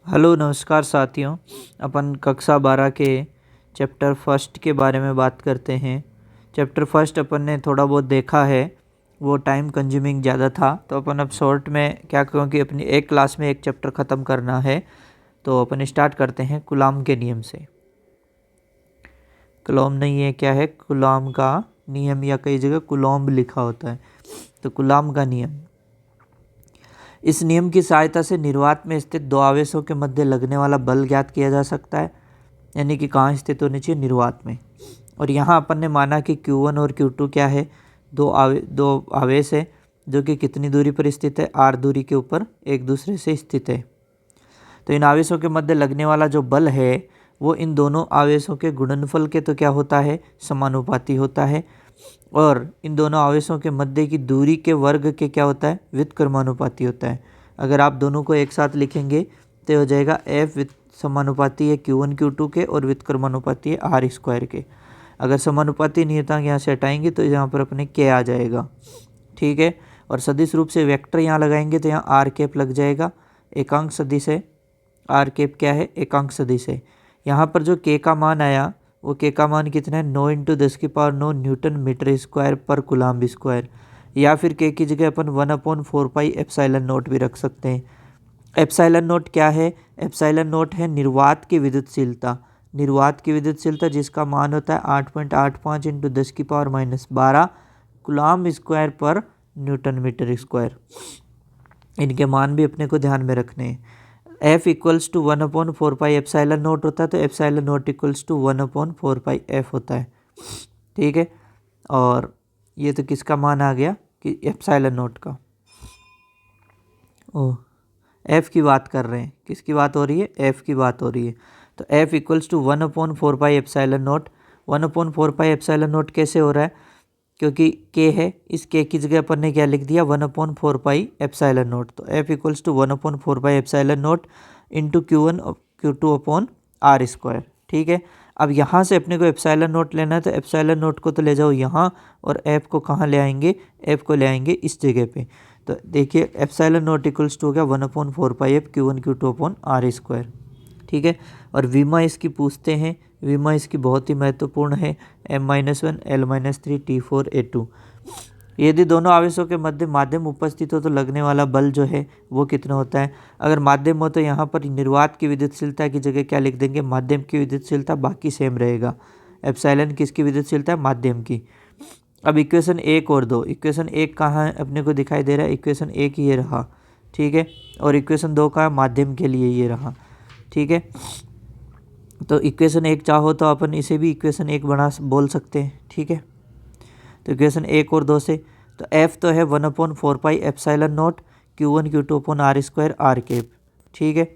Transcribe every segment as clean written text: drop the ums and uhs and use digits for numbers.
Hello नमस्कार साथियों। अपन कक्षा 12 के चैप्टर फर्स्ट के बारे में बात करते हैं। चैप्टर फर्स्ट अपन ने थोड़ा बहुत देखा है, वो टाइम कंज्यूमिंग ज़्यादा था, तो अपन अब शॉर्ट में क्या, क्योंकि अपनी एक क्लास में एक चैप्टर ख़त्म करना है, तो अपन स्टार्ट करते हैं कूलॉम के नियम से। कूलॉम नहीं है, क्या है, कूलॉम का नियम, या कई जगह कूलॉम्ब लिखा होता है, तो कूलॉम का नियम। इस नियम की सहायता से निर्वात में स्थित दो आवेशों के मध्य लगने वाला बल ज्ञात किया जा सकता है, यानी कि कहाँ स्थित होनी चाहिए, निर्वात में। और यहाँ अपन ने माना कि Q1 और Q2 क्या है, दो आवेश है जो कि कितनी दूरी पर स्थित है, r दूरी के ऊपर एक दूसरे से स्थित है। तो इन आवेशों के मध्य लगने वाला जो बल है वो इन दोनों आवेशों के गुणनफल के तो क्या होता है, समानुपाती होता है, और इन दोनों आवेशों के मध्य की दूरी के वर्ग के क्या होता है, व्युत्क्रमानुपाती होता है। अगर आप दोनों को एक साथ लिखेंगे तो हो जाएगा F समानुपाती है Q1 Q2 के और व्युत्क्रमानुपाती है R स्क्वायर के। अगर समानुपाती नियतांक यहाँ से हटाएंगे तो यहाँ पर अपने K आ जाएगा, ठीक है। और सदिश रूप से वेक्टर यहाँ लगाएंगे तो यहाँ R कैप लग जाएगा, एकांक सदिश है, R कैप क्या है, एकांक सदिश है। यहाँ पर जो K का मान आया वो K का मान कितना है, 9 × 10⁹ न्यूटन मीटर स्क्वायर पर कूलॉम्ब स्क्वायर, या फिर K की जगह अपन 1/4 एप्सिलॉन नॉट भी रख सकते हैं। एप्सिलॉन नॉट क्या है, एप्सिलॉन नॉट है निर्वात की विद्युतशीलता, निर्वात की विद्युतशीलता जिसका मान होता है 8.85 × 10⁻12 कूलॉम्ब स्क्वायर पर न्यूटन मीटर स्क्वायर। इनके मान भी अपने को ध्यान में रखने हैं। F = 1/4 एप्सिलॉन नॉट होता है, तो एप्सिलॉन नॉट = 1/4 F होता है, ठीक है। और ये तो किसका मान आ गया कि एप्सिलॉन नॉट का, ओह F की बात कर रहे हैं, किसकी बात हो रही है, F की बात हो रही है। तो F = 1/4 epsilon not. 1/4 epsilon not कैसे हो रहा है, क्योंकि K है, इस K की जगह अपन ने क्या लिख दिया, 1/4 एप्सिलॉन नॉट। तो F = 1/4 epsilon not into Q1 Q2 R square, ठीक है। अब यहाँ से अपने को एप्सिलॉन नॉट लेना है, तो एप्सिलॉन नॉट को तो ले जाओ यहाँ, और F को कहाँ ले आएंगे, F को ले आएंगे इस जगह पे। तो देखिए एप्सिलॉन नॉट = हो गया 1/4 F Q1 Q2 R square, ठीक है। और विमा इसकी पूछते हैं, विमा इसकी बहुत ही महत्वपूर्ण है, M-1 L-3 T4 A2। यदि दोनों आवेशों के मध्य माध्यम उपस्थित हो तो लगने वाला बल जो है वो कितना होता है। अगर माध्यम हो तो यहाँ पर निर्वात की विद्युतशीलता की जगह क्या लिख देंगे, माध्यम की विद्युतशीलता, बाकी सेम रहेगा। एप्सिलॉन किसकी विद्युतशीलता है, माध्यम की। अब इक्वेशन 1 और 2, इक्वेशन 1 कहाँ है, अपने को दिखाई दे रहा है, इक्वेशन 1 ये रहा, ठीक है। और इक्वेशन 2 का माध्यम के लिए ये रहा, ठीक है। तो इक्वेशन 1 चाहो तो अपन इसे भी इक्वेशन 1 बना बोल सकते हैं, ठीक है। तो इक्वेशन 1 और 2 से, तो F तो है 1/4 epsilon not Q1 Q2 R square R cap, ठीक है।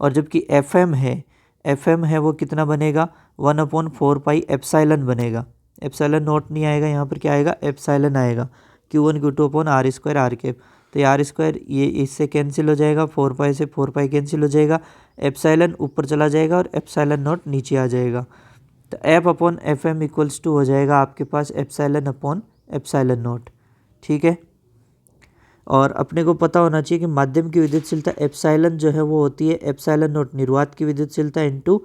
और जबकि FM है, FM है वो कितना बनेगा, 1/4 एप्सिलॉन बनेगा, एप्सिलॉन नॉट नहीं आएगा, यहाँ पर क्या आएगा, एप्सिलॉन आएगा, Q1 Q2 R square R cap. तो ये R स्क्वायर ये इससे कैंसिल हो जाएगा, 4 से 4 कैंसिल हो जाएगा, एप्सिलॉन ऊपर चला जाएगा और एप्सिलॉन नॉट नीचे आ जाएगा। तो F/FM = हो जाएगा आपके पास एप्सिलॉन नॉट, ठीक है। और अपने को पता होना चाहिए कि माध्यम की विद्युतशीलता एप्सिलॉन जो है वो होती है एप्सिलॉन नॉट निर्वात की विद्युतशीलता इंटू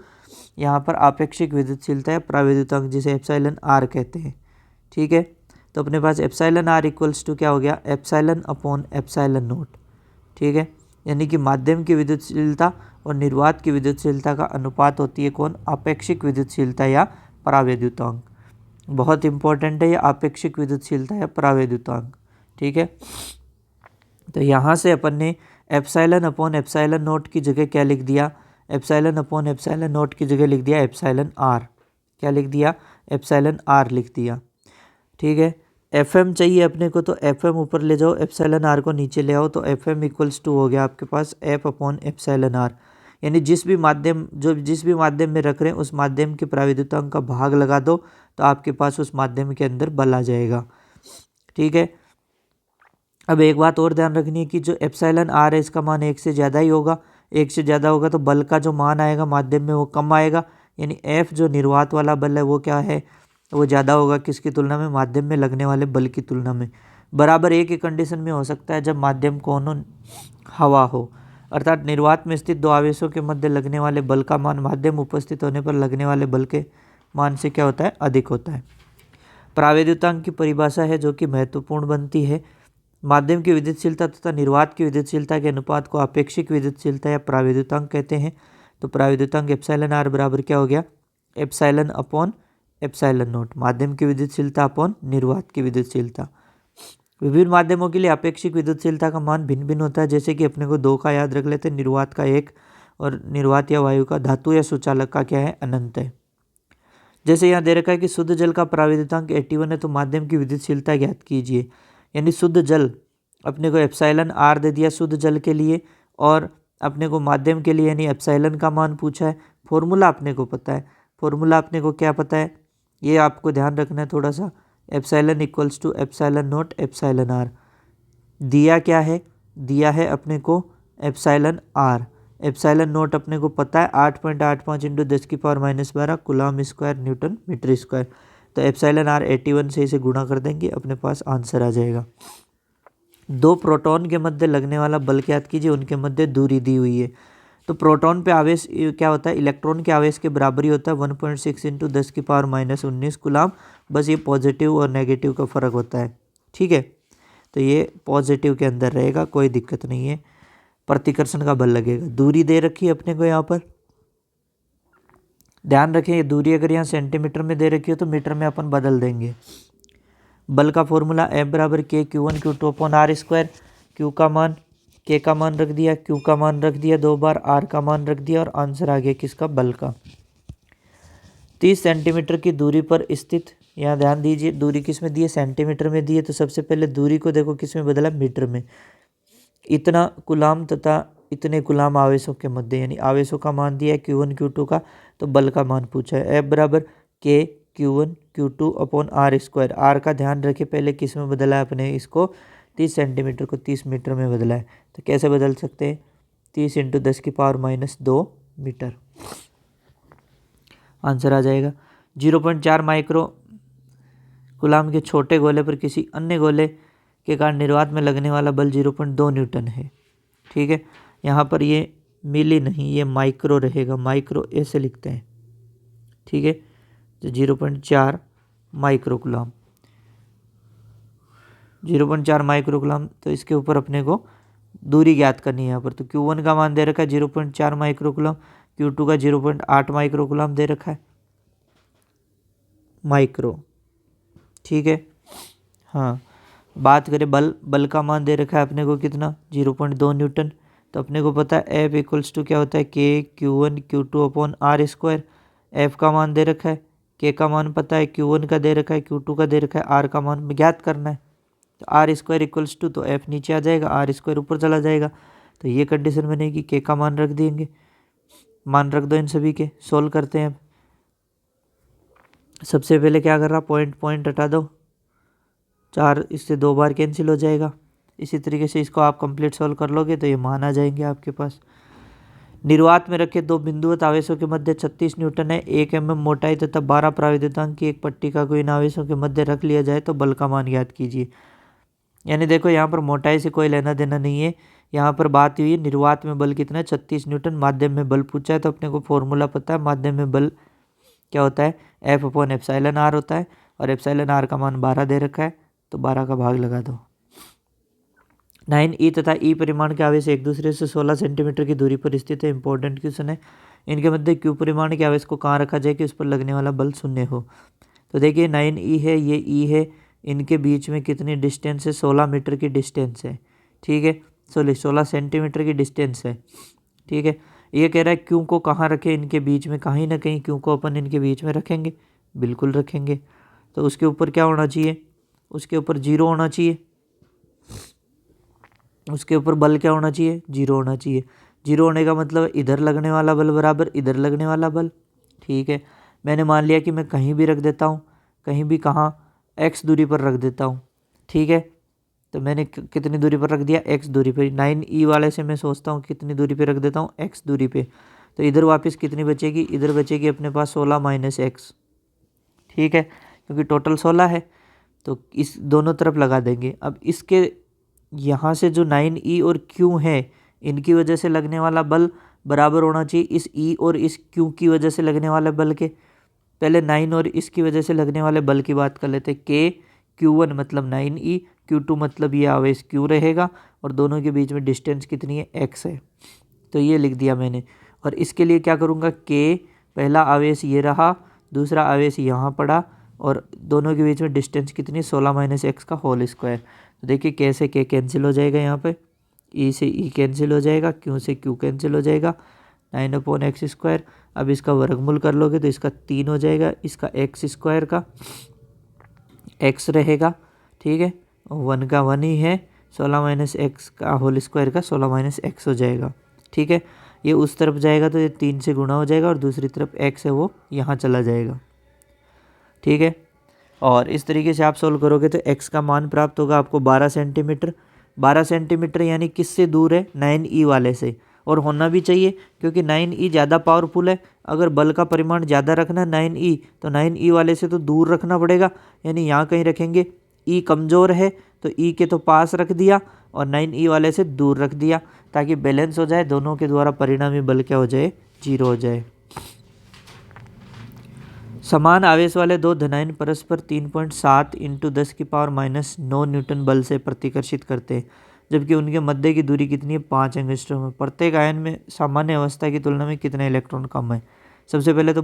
यहाँ पर आपेक्षिक विद्युतशीलता है प्रावैद्युतांक, जिसे एप्सिलॉन R कहते हैं, ठीक है। तो अपने पास एप्सिलॉन R = क्या हो गया, एप्सिलॉन नॉट, ठीक है। यानी कि माध्यम की विद्युतशीलता और निर्वात की विद्युतशीलता का अनुपात होती है कौन, आपेक्षिक विद्युतशीलता या परावैद्युतांक। बहुत इंपॉर्टेंट है ये आपेक्षिक विद्युतशीलता या परावैद्युतांक, ठीक है। तो यहाँ से अपन ने एप्सिलॉन नॉट की जगह क्या लिख दिया, एप्सिलॉन नॉट की जगह लिख दिया एप्सिलॉन R, क्या लिख दिया, एप्सिलॉन R लिख दिया, ठीक है। FM चाहिए अपने को, तो FM ऊपर ले जाओ, एप्सिलॉन R को नीचे ले आओ, तो FM = हो गया आपके पास F/एप्सिलॉन R। यानी जिस भी माध्यम में रख रहे हैं उस माध्यम के परावैद्युतांक का भाग लगा दो, तो आपके पास उस माध्यम के अंदर बल आ जाएगा, ठीक है। अब एक बात और ध्यान रखनी है कि जो एप्सिलॉन R है इसका मान 1 से ज़्यादा ही होगा, 1 से ज़्यादा होगा तो बल का जो मान आएगा माध्यम में वो कम आएगा, यानी F जो निर्वात वाला बल है वो क्या है, वो ज़्यादा होगा किसकी तुलना में, माध्यम में लगने वाले बल की तुलना में। बराबर एक ही कंडीशन में हो सकता है जब माध्यम कौन हो, हवा हो। अर्थात निर्वात में स्थित दो आवेशों के मध्य लगने वाले बल का मान माध्यम उपस्थित होने पर लगने वाले बल के मान से क्या होता है, अधिक होता है। प्रावैद्युतांक की परिभाषा है जो कि महत्वपूर्ण बनती है। माध्यम की विद्युतशीलता तथा निर्वात की विद्युतशीलता के अनुपात को आपेक्षिक विद्युतशीलता या प्रावैद्युतांक कहते हैं। तो प्रावैद्युतांक एप्सिलॉन आर बराबर क्या हो गया, एप्सिलॉन अपॉन एप्सिलॉन नॉट, माध्यम की विद्युतशीलता अपॉन निर्वात की विद्युतशीलता। विभिन्न माध्यमों के लिए आपेक्षिक विद्युतशीलता का मान भिन्न भिन्न होता है। जैसे कि अपने को 2 का याद रख लेते हैं, निर्वात का 1 और निर्वात या वायु का धातु या सुचालक का क्या है, अनंत है। जैसे यहाँ दे रखा है कि शुद्ध जल का प्रावैद्युतांक 81 है, तो माध्यम की विद्युतशीलता ज्ञात कीजिए। यानी शुद्ध जल अपने को एप्सिलॉन आर दे दिया शुद्ध जल के लिए, और अपने को माध्यम के लिए यानी एप्सिलॉन का मान पूछा है। फॉर्मूला अपने को पता है, फॉर्मूला अपने को क्या पता है, ये आपको ध्यान रखना है थोड़ा सा। Epsilon equals to epsilon naught epsilon r. दिया क्या है, दिया है अपने को एप्सिलॉन आर। एप्सिलॉन नॉट अपने को पता है 8.85 into 10⁻⁻12 coulomb square newton metre square. तो एप्सिलॉन आर 81 से इसे गुणा कर देंगे, अपने पास आंसर आ जाएगा। 2 प्रोटॉन के मध्य लगने वाला बल ज्ञात कीजिए, उनके मध्य दूरी दी हुई है। तो प्रोटॉन पे आवेश क्या होता है, इलेक्ट्रॉन के आवेश के बराबरी होता है 1.6 इंटू 10⁻19 कूलम। बस ये पॉजिटिव और नेगेटिव का फर्क होता है, ठीक है। तो ये पॉजिटिव के अंदर रहेगा, कोई दिक्कत नहीं है, प्रतिकर्षण का बल लगेगा। दूरी दे रखी है अपने को यहाँ पर, ध्यान रखें ये दूरी अगर यहाँ सेंटीमीटर में दे रखी हो तो मीटर में अपन बदल देंगे। बल का फॉर्मूला F बराबर K Q1 Q2 upon are square. Q का मान, K का मान रख दिया, Q का मान रख दिया 2 बार, R का मान रख दिया, और आंसर आ गया किसका, बल का। 30 सेंटीमीटर की दूरी पर स्थित, यहाँ ध्यान दीजिए दूरी किस में दी है, सेंटीमीटर में दी है। तो सबसे पहले दूरी को देखो किस में बदला, मीटर में। इतना गुलाम तथा इतने गुलाम आवेशों के मध्य, यानी आवेशों का मान दिया है Q1 Q2 का, तो बल का मान पूछा है। F बराबर K Q1 Q2 upon are square. R का ध्यान रखे पहले किस में बदला है अपने इसको, 30 सेंटीमीटर को 30 मीटर में बदला है। तो कैसे बदल सकते हैं, 30 इंटू 10⁻⁻2 मीटर, आंसर आ जाएगा। 0.4 माइक्रो गुलाम के छोटे गोले पर किसी अन्य गोले के कारण निर्वात में लगने वाला बल 0.2 न्यूटन है, ठीक है। यहाँ पर ये मिली नहीं, ये माइक्रो रहेगा, माइक्रो ऐसे लिखते हैं, ठीक है। तो 0.4 माइक्रो गुलाम, 0.4 माइक्रो गुलाम। तो इसके ऊपर अपने को दूरी ज्ञात करनी है यहाँ पर। तो Q1 का मान दे रखा है 0.4 माइक्रो गुलाम, Q2 का 0.8 माइक्रो गुलाम दे रखा है, माइक्रो, ठीक है। हाँ, बात करें बल, बल का मान दे रखा है अपने को कितना, 0.2 न्यूटन। तो अपने को पता है F इक्वल्स टू क्या होता है, K Q1 Q2 upon are square. F का मान दे रखा है, K का मान पता है, Q1 का दे रखा है, Q2 का दे रखा है, R का मान ज्ञात करना है। तो आर स्क्वायर इक्वल्स टू, तो F नीचे आ जाएगा, आर स्क्वायर ऊपर चला जाएगा। तो ये कंडीशन बनेगी, K का मान रख देंगे, मान रख दो इन सभी के, सोल्व करते हैं। अब सबसे पहले क्या कर रहा, पॉइंट पॉइंट हटा दो, 4 इससे 2 बार कैंसिल हो जाएगा। इसी तरीके से इसको आप कंप्लीट सॉल्व कर लोगे तो ये मान आ जाएंगे आपके पास। निर्वात में रखे 2 बिंदुवत आवेशों के मध्य 36 न्यूटन है, 1 mm मोटाई तथा 12 प्रावैद्युतांक की एक पट्टिका को इन आवेशों के मध्य रख लिया जाए तो बल का मान ज्ञात कीजिए। यानी देखो यहाँ पर मोटाई से कोई लेना देना नहीं है, यहाँ पर बात हुई है निर्वात में बल कितना है, 36 न्यूटन। माध्यम में बल पूछा है तो अपने को फॉर्मूला पता है, माध्यम में बल क्या होता है, F अपॉन एप्सिलॉन आर होता है, और एप्सिलॉन आर का मान 12 दे रखा है, तो 12 का भाग लगा दो। 9E तथा E परिमाण के आवेश एक दूसरे से 16 सेंटीमीटर की दूरी पर स्थित है। इंपॉर्टेंट क्वेश्चन है, इनके मध्य Q परिमाण के आवेश को कहाँ रखा जाए कि उस पर लगने वाला बल 0 हो। तो देखिए 9E है, ये E है, इनके बीच में कितनी डिस्टेंस है, 16 मीटर की डिस्टेंस है, ठीक है। 16 सेंटीमीटर की डिस्टेंस है, ठीक है। ये कह रहा है Q को कहाँ रखें इनके बीच में, कहीं ना कहीं Q को अपन इनके बीच में रखेंगे, बिल्कुल रखेंगे। तो उसके ऊपर क्या होना चाहिए, उसके ऊपर 0 होना चाहिए, उसके ऊपर बल क्या होना चाहिए, 0 होना चाहिए। 0 होने का मतलब इधर लगने वाला बल बराबर इधर लगने वाला बल, ठीक है। मैंने मान लिया कि मैं कहीं भी रख देता हूँ, कहीं भी कहाँ, x दूरी पर रख देता हूँ, ठीक है। तो मैंने कितनी दूरी पर रख दिया, x दूरी पर। 9E वाले से मैं सोचता हूँ कितनी दूरी पर रख देता हूँ, x दूरी पे। तो इधर वापस कितनी बचेगी, इधर बचेगी अपने पास 16 माइनस x, ठीक है, क्योंकि टोटल 16 है। तो इस दोनों तरफ लगा देंगे। अब इसके यहाँ से जो 9E और Q है, इनकी वजह से लगने वाला बल बराबर होना चाहिए इस ई और इस क्यू की वजह से लगने वाले बल के। पहले 9 और इसकी वजह से लगने वाले बल की बात कर लेते। के Q1 मतलब 9E, Q2 मतलब ये आवेश Q रहेगा और दोनों के बीच में डिस्टेंस कितनी है, x है। तो ये लिख दिया मैंने। और इसके लिए क्या करूँगा, K पहला आवेश ये रहा, दूसरा आवेश यहाँ पड़ा और दोनों के बीच में डिस्टेंस कितनी, 16 - x का होल स्क्वायर। तो देखिए K से K कैंसिल हो जाएगा, यहाँ पे E से E कैंसिल हो जाएगा, Q से Q कैंसिल हो जाएगा, 9/x²। अब इसका वर्गमूल कर लोगे तो इसका 3 हो जाएगा, इसका x² का x रहेगा, ठीक है, 1 का 1 ही है, 16 - x का होल स्क्वायर का 16 - x हो जाएगा, ठीक है। ये उस तरफ जाएगा तो ये 3 से गुणा हो जाएगा और दूसरी तरफ x है वो यहाँ चला जाएगा, ठीक है। और इस तरीके से आप सोल्व करोगे तो x का मान प्राप्त होगा आपको 12 सेंटीमीटर। 12 सेंटीमीटर यानी किससे दूर है, 9E वाले से, और होना भी चाहिए क्योंकि 9E ज़्यादा पावरफुल है। अगर बल का परिमाण ज़्यादा रखना 9E तो 9E वाले से तो दूर रखना पड़ेगा, यानी यहाँ कहीं रखेंगे। E कमज़ोर है तो E के तो पास रख दिया और 9E वाले से दूर रख दिया ताकि बैलेंस हो जाए, दोनों के द्वारा परिणामी बल क्या हो जाए, 0 हो जाए। समान आवेश वाले दो धनायन परस्पर 3.7 × 10⁻⁻9 न्यूटन बल से प्रतिकर्षित करते हैं, जबकि उनके मध्य की दूरी कितनी है, 5 एंगस्ट्रॉम है। प्रत्येक आयन में सामान्य अवस्था की तुलना में कितने इलेक्ट्रॉन कम है। सबसे पहले तो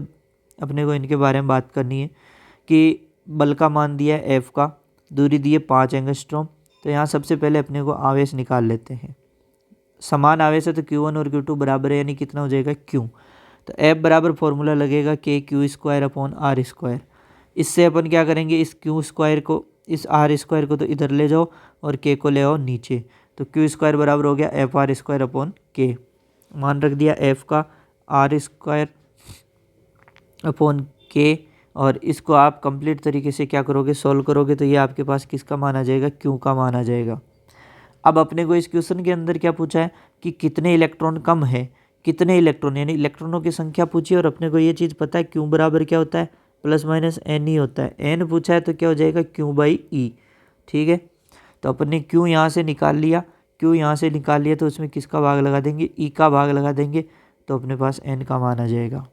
अपने को इनके बारे में बात करनी है कि बल का मान दिया है F का, दूरी दी है 5 एंगस्ट्रॉम। तो यहाँ सबसे पहले अपने को आवेश निकाल लेते हैं। समान आवेश है तो Q1 और Q2 बराबर है, यानी कितना हो जाएगा, Q। तो F बराबर फॉर्मूला लगेगा KQ²/R²। इससे अपन क्या करेंगे, इस Q² को, इस R² को तो इधर ले जाओ और K को ले आओ नीचे, तो Q² बराबर हो गया FR²/K। मान रख दिया F का, R²/K। और इसको आप कंप्लीट तरीके से क्या करोगे, सोल्व करोगे तो ये आपके पास किसका मान आ जाएगा, Q का मान आ जाएगा। अब अपने को इस क्वेश्चन के अंदर क्या पूछा है कि कितने इलेक्ट्रॉन कम है, कितने इलेक्ट्रॉन, यानी इलेक्ट्रॉनों की संख्या पूछी। और अपने को ये चीज़ पता है Q बराबर क्या होता है, +- n ही होता है। n पूछा है तो क्या हो जाएगा, Q/E, ठीक है। तो अपन ने Q यहाँ से निकाल लिया, Q यहाँ से निकाल लिया तो उसमें किसका भाग लगा देंगे, E का भाग लगा देंगे, तो अपने पास n का मान आ जाएगा।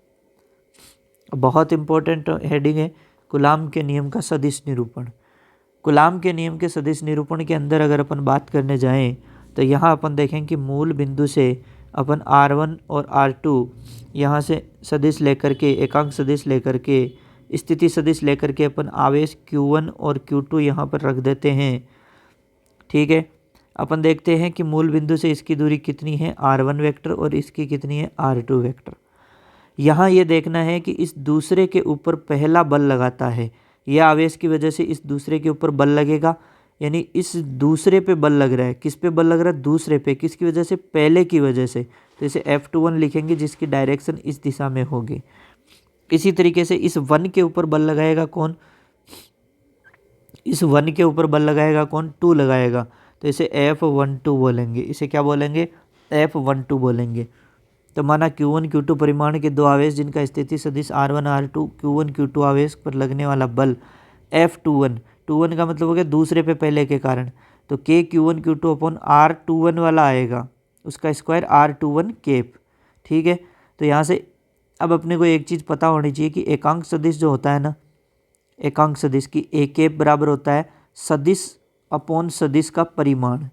बहुत इंपॉर्टेंट हेडिंग है, कूलाम के नियम का सदिश निरूपण। कूलाम के नियम के सदिश निरूपण के अंदर अगर अपन बात करने जाएं तो यहाँ अपन देखें कि मूल बिंदु से अपन R1 और R2 यहाँ से सदिश लेकर के, एकांक सदिश लेकर के, स्थिति सदिश लेकर के अपन आवेश Q1 और Q2 यहाँ पर रख देते हैं, ठीक है। अपन देखते हैं कि मूल बिंदु से इसकी दूरी कितनी है, R1 वेक्टर, और इसकी कितनी है, R2 वेक्टर। यहाँ ये देखना है कि इस दूसरे के ऊपर पहला बल लगाता है, यह आवेश की वजह से इस दूसरे के ऊपर बल लगेगा, यानी इस दूसरे पे बल लग रहा है। किस पे बल लग रहा है, दूसरे पे। किसकी वजह से, पहले की वजह से। तो इसे F21 लिखेंगे जिसकी डायरेक्शन इस दिशा में होगी। इसी तरीके से इस 1 के ऊपर बल लगाएगा कौन, इस 1 के ऊपर बल लगाएगा कौन, 2 लगाएगा, तो इसे F12 बोलेंगे। इसे क्या बोलेंगे, F12 बोलेंगे। तो माना Q1 Q2 परिमाण के दो आवेश जिनका स्थिति सदिश R1 R2, Q1 Q2 आवेश पर लगने वाला बल F21, 21 का मतलब हो गया दूसरे पे पहले के कारण, तो K Q1 Q2 upon R21 वाला आएगा, उसका स्क्वायर R21 केप, ठीक है। तो यहाँ से अब अपने को एक चीज़ पता होनी चाहिए कि एकांक सदिश जो होता है ना, एकांक सदिश की A केप बराबर होता है सदिश अपॉन सदिश का परिमाण,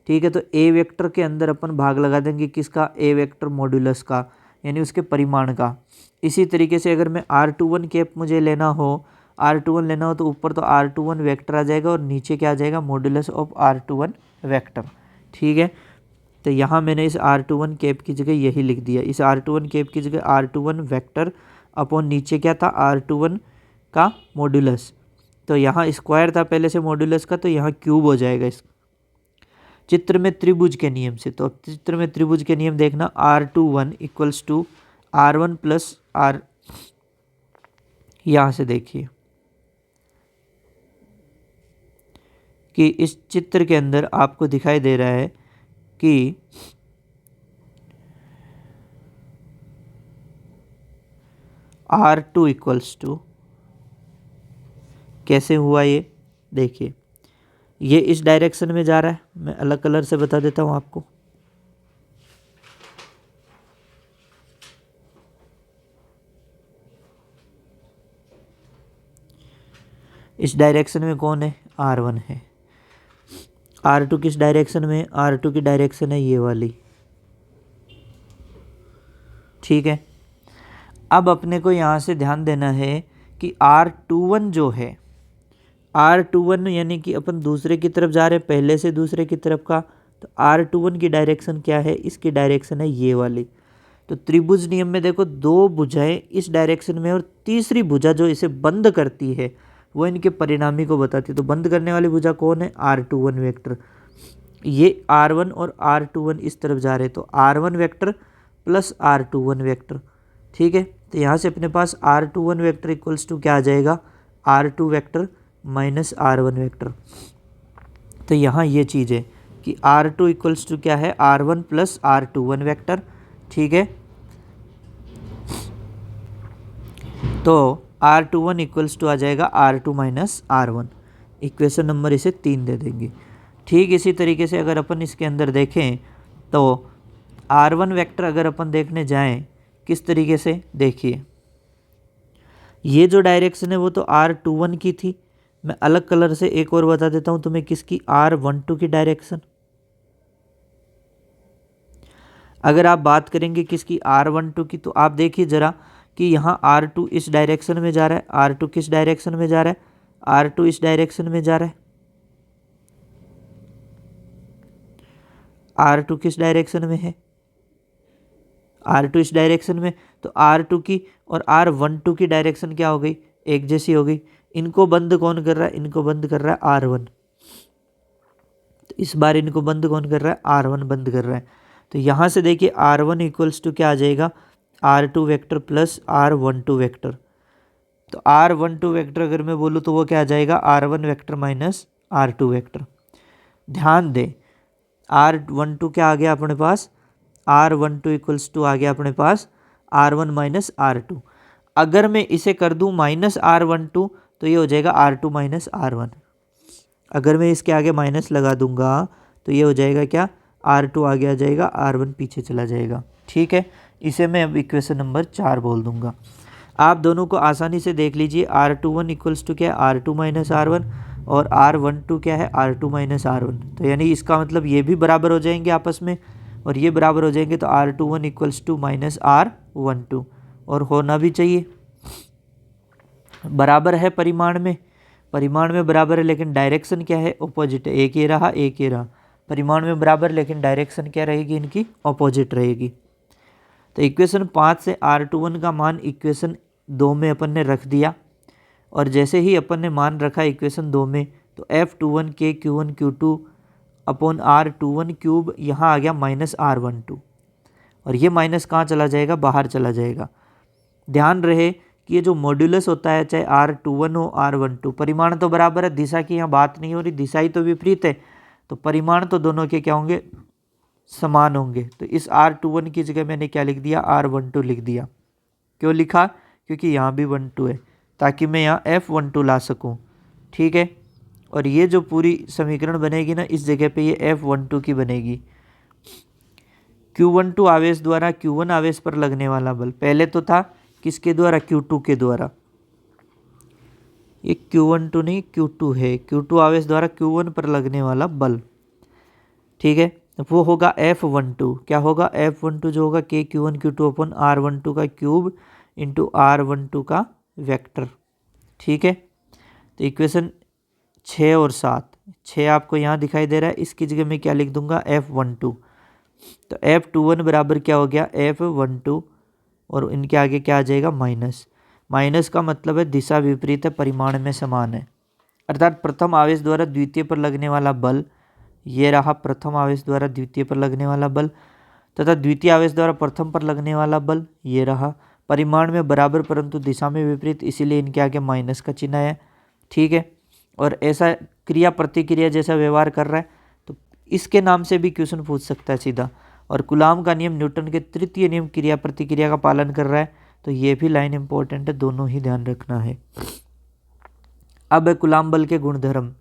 ठीक है। तो ए वेक्टर के अंदर अपन भाग लगा देंगे किसका, ए वेक्टर मॉड्यूलस का, यानी उसके परिमाण का। इसी तरीके से अगर मैं R21 केप मुझे लेना हो, R21 लेना हो तो ऊपर तो R21 वेक्टर आ जाएगा और नीचे क्या आ जाएगा, मॉड्यूलस ऑफ R21 वेक्टर, ठीक है। तो यहाँ मैंने इस R21 केप की जगह यही लिख दिया, इस R21 केप की जगह R21 वेक्टर अपॉन नीचे क्या था, R21 का मॉड्यूलस। तो यहाँ स्क्वायर था पहले से मॉड्यूलस का, तो यहाँ क्यूब हो जाएगा इस चित्र में त्रिभुज के नियम से। तो अब चित्र में त्रिभुज के नियम देखना, R21 = R1 + R, यहाँ से देखिए कि इस चित्र के अंदर आपको दिखाई दे रहा है कि R2 = कैसे हुआ ये देखिए, ये इस डायरेक्शन में जा रहा है, मैं अलग कलर से बता देता हूँ आपको। इस डायरेक्शन में कौन है, R1 है। R2 किस डायरेक्शन में, R2 की डायरेक्शन है ये वाली, ठीक है। अब अपने को यहाँ से ध्यान देना है कि R21 जो है, R21 यानी कि अपन दूसरे की तरफ जा रहे हैं, पहले से दूसरे की तरफ का, तो R21 की डायरेक्शन क्या है, इसकी डायरेक्शन है ये वाली। तो त्रिभुज नियम में देखो दो भुजाएं इस डायरेक्शन में और तीसरी भुजा जो इसे बंद करती है वो इनके परिणामी को बताती है। तो बंद करने वाली भुजा कौन है, R21 वेक्टर। ये R1 और R21 इस तरफ जा रहे हैं, तो R1 vector plus R21 vector, ठीक है। तो यहाँ से अपने पास R21 वेक्टर इक्वल्स टू क्या आ जाएगा, R2 vector minus R1 vector. तो यहाँ ये चीज़ है कि R2 इक्वल्स टू क्या है, R1 प्लस R21 वेक्टर, ठीक है। तो R21 इक्वल्स टू आ जाएगा R2 minus R1। Equation number इसे 3 दे देंगे। ठीक इसी तरीके से अगर अपन इसके अंदर देखें तो R1 वेक्टर अगर अपन देखने जाएं किस तरीके से, देखिए ये जो डायरेक्शन है वो तो R21 की थी। मैं अलग कलर से एक और बता देता हूं तुम्हें, किसकी, R12 की डायरेक्शन। अगर आप बात करेंगे किसकी, R12 की, तो आप देखिए जरा कि यहाँ R2 इस डायरेक्शन में जा रहा है, R2 किस डायरेक्शन में जा रहा है, R2 इस डायरेक्शन में जा रहा है, R2 किस डायरेक्शन में है, R2 इस डायरेक्शन में। तो R2 की और R12 की डायरेक्शन क्या हो गई, एक जैसी हो गई। इनको बंद कौन कर रहा है, इनको बंद कर रहा है R1। तो इस बार इनको बंद कौन कर रहा है, R1 बंद कर रहा है। तो यहाँ से देखिए R1 इक्वल्स टू क्या आ जाएगा, R2 vector plus R12 vector. तो R12 वेक्टर अगर मैं बोलूँ तो वो क्या आ जाएगा, R1 vector minus R2 vector. ध्यान दें R12 क्या आ गया अपने पास, R12 इक्वल्स टू आ गया अपने पास R1 माइनस R2। अगर मैं इसे कर दूं माइनस R12 तो ये हो जाएगा R2 माइनस R1। अगर मैं इसके आगे माइनस लगा दूंगा तो ये हो जाएगा क्या, R2 आगे आ जाएगा, R1 पीछे चला जाएगा, ठीक है। इसे मैं अब इक्वेशन नंबर 4 बोल दूंगा। आप दोनों को आसानी से देख लीजिए, R21 इक्वल्स टू क्या है, R2 माइनस R1, और R12 क्या है, R2 माइनस R1। तो यानी इसका मतलब ये भी बराबर हो जाएंगे आपस में और ये बराबर हो जाएंगे। तो R21 equals to minus R12, और होना भी चाहिए, बराबर है परिमाण में बराबर है, लेकिन डायरेक्शन क्या है, ऑपोजिट है। एक ये रहा, एक ये रहा, परिमाण में बराबर लेकिन डायरेक्शन क्या रहेगी, इनकी ऑपोजिट रहेगी। तो इक्वेशन 5 से R21 का मान इक्वेशन 2 में अपन ने रख दिया, और जैसे ही अपन ने मान रखा इक्वेशन 2 में तो F21 के Q1 Q2 upon R21 cube यहाँ आ गया माइनस R12, और ये माइनस कहाँ चला जाएगा, बाहर चला जाएगा। ध्यान रहे कि ये जो मॉड्यूलस होता है, चाहे R21 हो R12, परिमाण तो बराबर है, दिशा की यहाँ बात नहीं हो रही, दिशा ही तो विपरीत है, तो परिमाण तो दोनों के क्या होंगे, समान होंगे। तो इस R21 की जगह मैंने क्या लिख दिया, R12 लिख दिया। क्यों लिखा, क्योंकि यहाँ भी 12 है, ताकि मैं यहाँ F12 ला सकूँ, ठीक है। और ये जो पूरी समीकरण बनेगी ना, इस जगह पे ये F12 की बनेगी। Q12 आवेश द्वारा Q1 आवेश पर लगने वाला बल, पहले तो था किसके द्वारा, Q2 के द्वारा। ये Q12 नहीं Q2 है, Q2 आवेश द्वारा Q1 पर लगने वाला बल, ठीक है। वो होगा F12, क्या होगा, F12 जो होगा K Q1 Q2 अपन R12 का क्यूब इंटू R12 का वेक्टर, ठीक है। तो इक्वेशन 6 और 7, 6 आपको यहाँ दिखाई दे रहा है, इसकी जगह मैं क्या लिख दूंगा, F12। तो F21 बराबर क्या हो गया, F12, और इनके आगे क्या आ जाएगा, माइनस। माइनस का मतलब है दिशा विपरीत है, परिमाण में समान है, अर्थात प्रथम आवेश द्वारा द्वितीय पर लगने वाला बल, ये रहा प्रथम आवेश द्वारा द्वितीय पर लगने वाला बल, तथा द्वितीय आवेश द्वारा प्रथम पर लगने वाला बल, ये रहा। परिमाण में बराबर परंतु दिशा में विपरीत, इसीलिए इनके आगे माइनस का चिन्ह है, ठीक है। और ऐसा क्रिया प्रतिक्रिया जैसा व्यवहार कर रहा है, तो इसके नाम से भी क्वेश्चन पूछ सकता है सीधा। और कूलाम का नियम न्यूटन के तृतीय नियम क्रिया प्रतिक्रिया का पालन कर रहा है, तो ये भी लाइन इंपॉर्टेंट है, दोनों ही ध्यान रखना है। अब है कूलाम बल के गुणधर्म।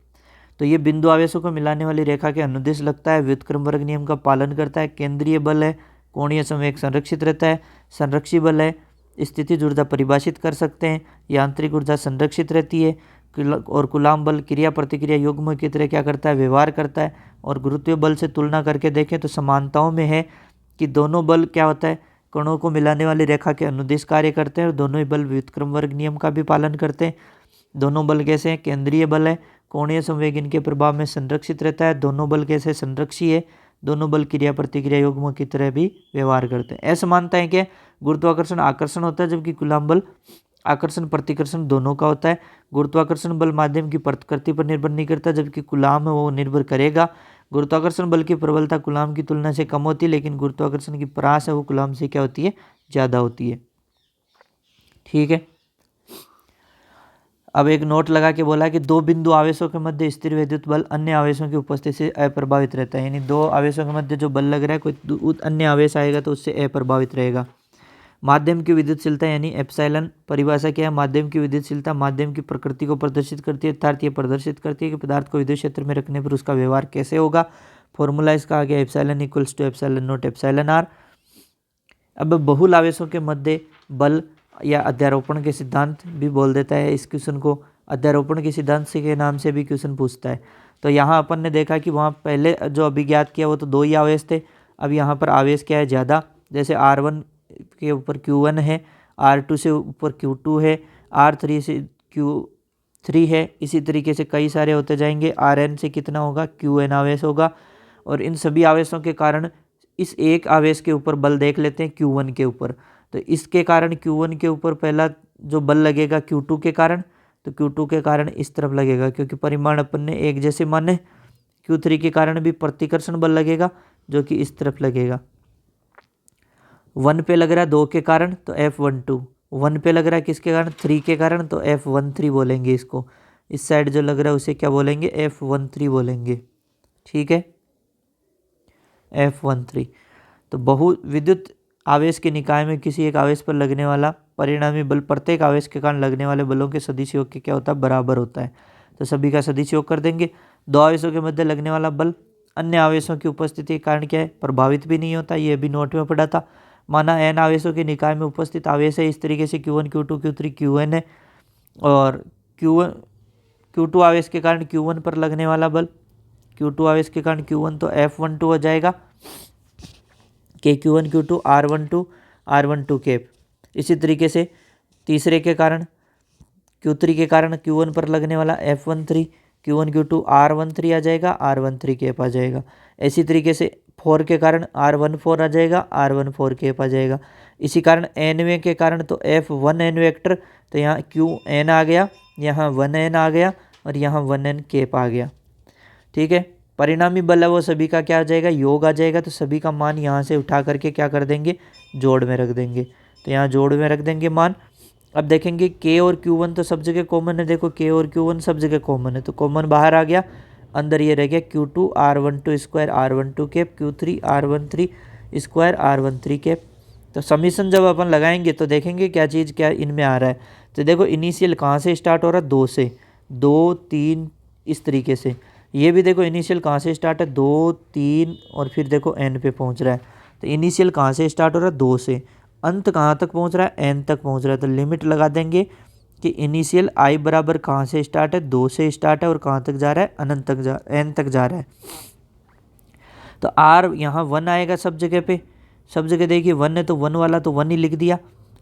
तो ये बिंदु आवेशों को मिलाने वाली रेखा के अनुदिश लगता है, व्युत्क्रम वर्ग नियम का पालन करता है, केंद्रीय बल है, कोणीय संवेग संरक्षित रहता है, संरक्षी बल है, स्थितिज ऊर्जा परिभाषित कर सकते हैं, यांत्रिक ऊर्जा संरक्षित रहती है, और कूलाम बल क्रिया प्रतिक्रिया युग्म की तरह क्या करता है, व्यवहार करता है। और गुरुत्वीय बल से तुलना करके देखें तो समानताओं में है कि दोनों बल क्या होता है, कणों को मिलाने वाली रेखा के अनुदिश कार्य करते हैं और दोनों ही बल व्युत्क्रम वर्ग नियम का भी पालन करते हैं। दोनों बल कैसे हैं, केंद्रीय बल है, कोणीय संवेग इनके प्रभाव में संरक्षित रहता है। दोनों बल कैसे, संरक्षी है। दोनों बल क्रिया प्रतिक्रिया युग्म की तरह भी व्यवहार करते हैं। असमानता है क्या, गुरुत्वाकर्षण आकर्षण होता है जबकि कूलाम बल आकर्षण प्रतिकर्षण दोनों का होता है। गुरुत्वाकर्षण बल माध्यम की प्रकृति पर निर्भर नहीं करता जबकि कूलाम है वो निर्भर करेगा। गुरुत्वाकर्षण बल की प्रबलता कूलाम की तुलना से कम होती है लेकिन गुरुत्वाकर्षण की परास है वो कूलाम से क्या होती है, ज़्यादा होती है। ठीक है, अब एक नोट लगा के बोला कि दो बिंदु आवेशों के मध्य स्थिर विद्युत बल अन्य आवेशों की उपस्थिति से अप्रभावित रहता है। यानी दो आवेशों के मध्य जो बल लग रहा है कोई अन्य आवेश आएगा तो उससे अप्रभावित रहेगा। माध्यम की विद्युतशीलता यानी एप्सिलॉन परिभाषा क्या है, माध्यम की विद्युतशीलता माध्यम की प्रकृति को प्रदर्शित करती है, अर्थात ये प्रदर्शित करती है कि पदार्थ को विद्युत क्षेत्र में रखने पर उसका व्यवहार कैसे होगा। फॉर्मूला इसका आ गया epsilon equals to epsilon naught epsilon r. अब बहुल आवेशों के मध्य बल या अध्यारोपण के सिद्धांत भी बोल देता है इस क्वेश्चन को, अध्यारोपण के सिद्धांत से के नाम से भी क्वेश्चन पूछता है। तो यहाँ अपन ने देखा कि वहाँ पहले जो अभिज्ञात किया वो तो दो ही आवेश थे, अब यहाँ पर आवेश क्या है, ज़्यादा। जैसे R1 के ऊपर Q1 है, R2 से ऊपर Q2 है, R3 से Q3 है, इसी तरीके से कई सारे होते जाएंगे। Rn से कितना होगा, Qn आवेश होगा। और इन सभी आवेशों के कारण इस एक आवेश के ऊपर बल देख लेते हैं Q1 के ऊपर। तो इसके कारण Q1 के ऊपर पहला जो बल लगेगा Q2 के कारण, तो Q2 के कारण इस तरफ लगेगा क्योंकि परिमाण अपन ने एक जैसे माने। Q3 के कारण भी प्रतिकर्षण बल लगेगा जो कि इस तरफ लगेगा। 1 पे लग रहा है 2 के कारण तो F12, 1 पे लग रहा है किसके कारण, 3 के कारण तो F13 बोलेंगे इसको। इस साइड जो लग रहा है उसे क्या बोलेंगे, F13 बोलेंगे। ठीक है, F13। तो बहु विद्युत आवेश के निकाय में किसी एक आवेश पर लगने वाला परिणामी बल प्रत्येक आवेश के कारण लगने वाले बलों के सदिश योग के क्या होता है, बराबर होता है। तो सभी का सदिश योग कर देंगे। दो आवेशों के मध्य लगने वाला बल अन्य आवेशों की उपस्थिति के कारण क्या है, प्रभावित भी नहीं होता। ये भी नोट में पढ़ा था। माना n आवेशों के निकाय में उपस्थित आवेश है, इस तरीके से Q1 Q2 Q3 Qn है, और Q2 आवेश के कारण Q1 पर लगने वाला बल, Q2 आवेश के कारण Q1 तो F12 हो जाएगा, Q1 Q2 R12 कैप। इसी तरीके से तीसरे के कारण Q3 के कारण Q1 पर लगने वाला F13 Q1 Q2 R13 आ जाएगा, R13 कैप आ जाएगा। इसी तरीके से 4 के कारण R14 आ जाएगा, R14 कैप आ जाएगा। इसी कारण nवें के कारण तो F1n वेक्टर, तो यहाँ Qn आ गया, यहाँ 1n आ गया और यहाँ 1n कैप आ गया। ठीक है, परिणामी बल है वो सभी का क्या आ जाएगा, योग आ जाएगा। तो सभी का मान यहाँ से उठा करके क्या कर देंगे, जोड़ में रख देंगे। तो यहाँ जोड़ में रख देंगे मान। अब देखेंगे K और Q1 तो सब जगह कॉमन है, देखो K और Q1 सब जगह कॉमन है, तो कॉमन बाहर आ गया, अंदर ये रह गया Q2 R12 square R12 cap, Q3 R13 square R13 cap. तो समीशन जब अपन लगाएंगे तो देखेंगे क्या चीज़ क्या इनमें आ रहा है। तो देखो इनिशियल कहाँ से स्टार्ट हो रहा है, 2 से, 2 3 इस तरीके से। ये भी देखो इनिशियल कहाँ से स्टार्ट है, 2 3 और फिर देखो n पे पहुँच रहा है। तो इनिशियल कहाँ से स्टार्ट हो रहा है, 2 से, अंत कहाँ तक पहुँच रहा है, n तक पहुँच रहा है। तो लिमिट लगा देंगे कि इनिशियल i बराबर कहाँ से स्टार्ट है, 2 से स्टार्ट है और कहाँ तक जा रहा है, अनंत तक n तक जा रहा है। तो r यहाँ 1 आएगा सब जगह पे, सब जगह देखिए 1 है तो 1 वाला तो 1 ही लिख दिया।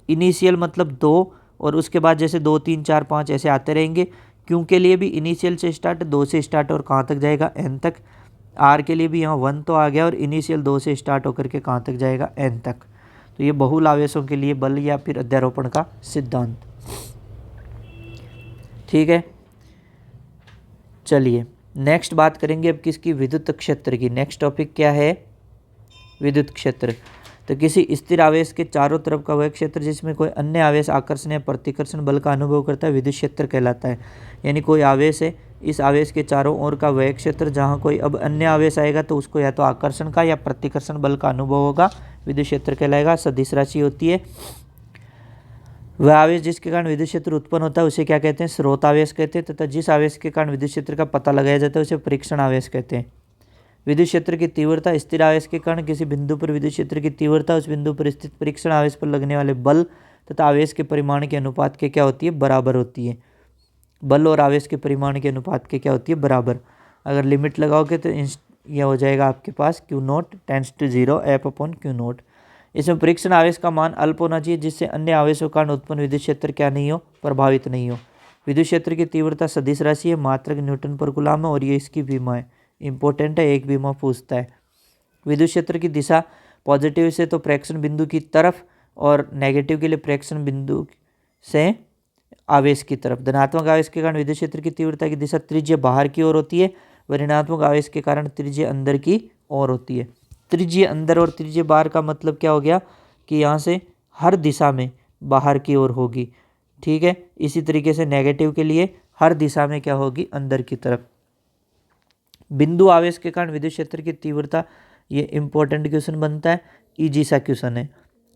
इनिशियल मतलब 2 और उसके बाद जैसे 2 3 4 5 ऐसे आते रहेंगे। क्यों के लिए भी इनिशियल से स्टार्ट, 2 से स्टार्ट और कहाँ तक जाएगा, n तक। r के लिए भी यहाँ 1 तो आ गया और इनिशियल 2 से स्टार्ट होकर के कहाँ तक जाएगा, n तक। तो ये बहुल आवेशों के लिए बल या फिर अध्यारोपण का सिद्धांत। ठीक है, चलिए नेक्स्ट बात करेंगे अब किसकी, विद्युत क्षेत्र की। नेक्स्ट टॉपिक क्या है, विद्युत क्षेत्र। तो किसी स्थिर आवेश के चारों तरफ का वह क्षेत्र जिसमें कोई अन्य आवेश आकर्षण या प्रतिकर्षण बल का अनुभव करता है विद्युत क्षेत्र कहलाता है। यानी कोई आवेश है, इस आवेश के चारों ओर का वह क्षेत्र जहाँ कोई अब अन्य आवेश आएगा तो उसको या तो आकर्षण का या प्रतिकर्षण बल का अनुभव होगा, विद्युत क्षेत्र कहलाएगा। सदिश राशि होती है। वह आवेश जिसके कारण विद्युत क्षेत्र उत्पन्न होता है उसे क्या कहते हैं, स्रोत आवेश कहते हैं। तथा जिस आवेश के कारण विद्युत क्षेत्र का पता लगाया जाता है उसे परीक्षण आवेश कहते हैं। विद्युत क्षेत्र की तीव्रता, स्थिर आवेश के कारण किसी बिंदु पर विद्युत क्षेत्र की तीव्रता उस बिंदु पर स्थित परीक्षण आवेश पर लगने वाले बल तथा आवेश के परिमाण के अनुपात के क्या होती है, बराबर होती है। बल और आवेश के परिमाण के अनुपात के क्या होती है, बराबर। अगर लिमिट लगाओगे तो यह हो जाएगा आपके पास Q naught tends to 0 F upon Q naught. इसमें परीक्षण आवेश का मान अल्प होना चाहिए, जिससे अन्य आवेशों के कारण उत्पन्न विद्युत क्षेत्र क्या नहीं हो, प्रभावित नहीं हो। विद्युत क्षेत्र की तीव्रता सदिश राशि है, मात्रक न्यूटन पर कूलम है और ये इसकी विमा है। इंपॉर्टेंट है, एक विमा पूछता है। विद्युत क्षेत्र की दिशा पॉजिटिव से तो प्रेक्षण बिंदु की तरफ और नेगेटिव के लिए प्रेक्षण बिंदु से आवेश की तरफ। धनात्मक आवेश के कारण विद्युत क्षेत्र की तीव्रता की दिशा त्रिज्य बाहर की ओर होती है, ऋणात्मक आवेश के कारण त्रिज्य अंदर की ओर होती है। त्रिज्य अंदर और त्रिज्य बाहर का मतलब क्या हो गया कि यहाँ से हर दिशा में बाहर की ओर होगी, ठीक है। इसी तरीके से नेगेटिव के लिए हर दिशा में क्या होगी, अंदर की तरफ। बिंदु आवेश के कारण विद्युत क्षेत्र की तीव्रता, ये इंपॉर्टेंट क्वेश्चन बनता है, इजी सा क्वेश्चन है,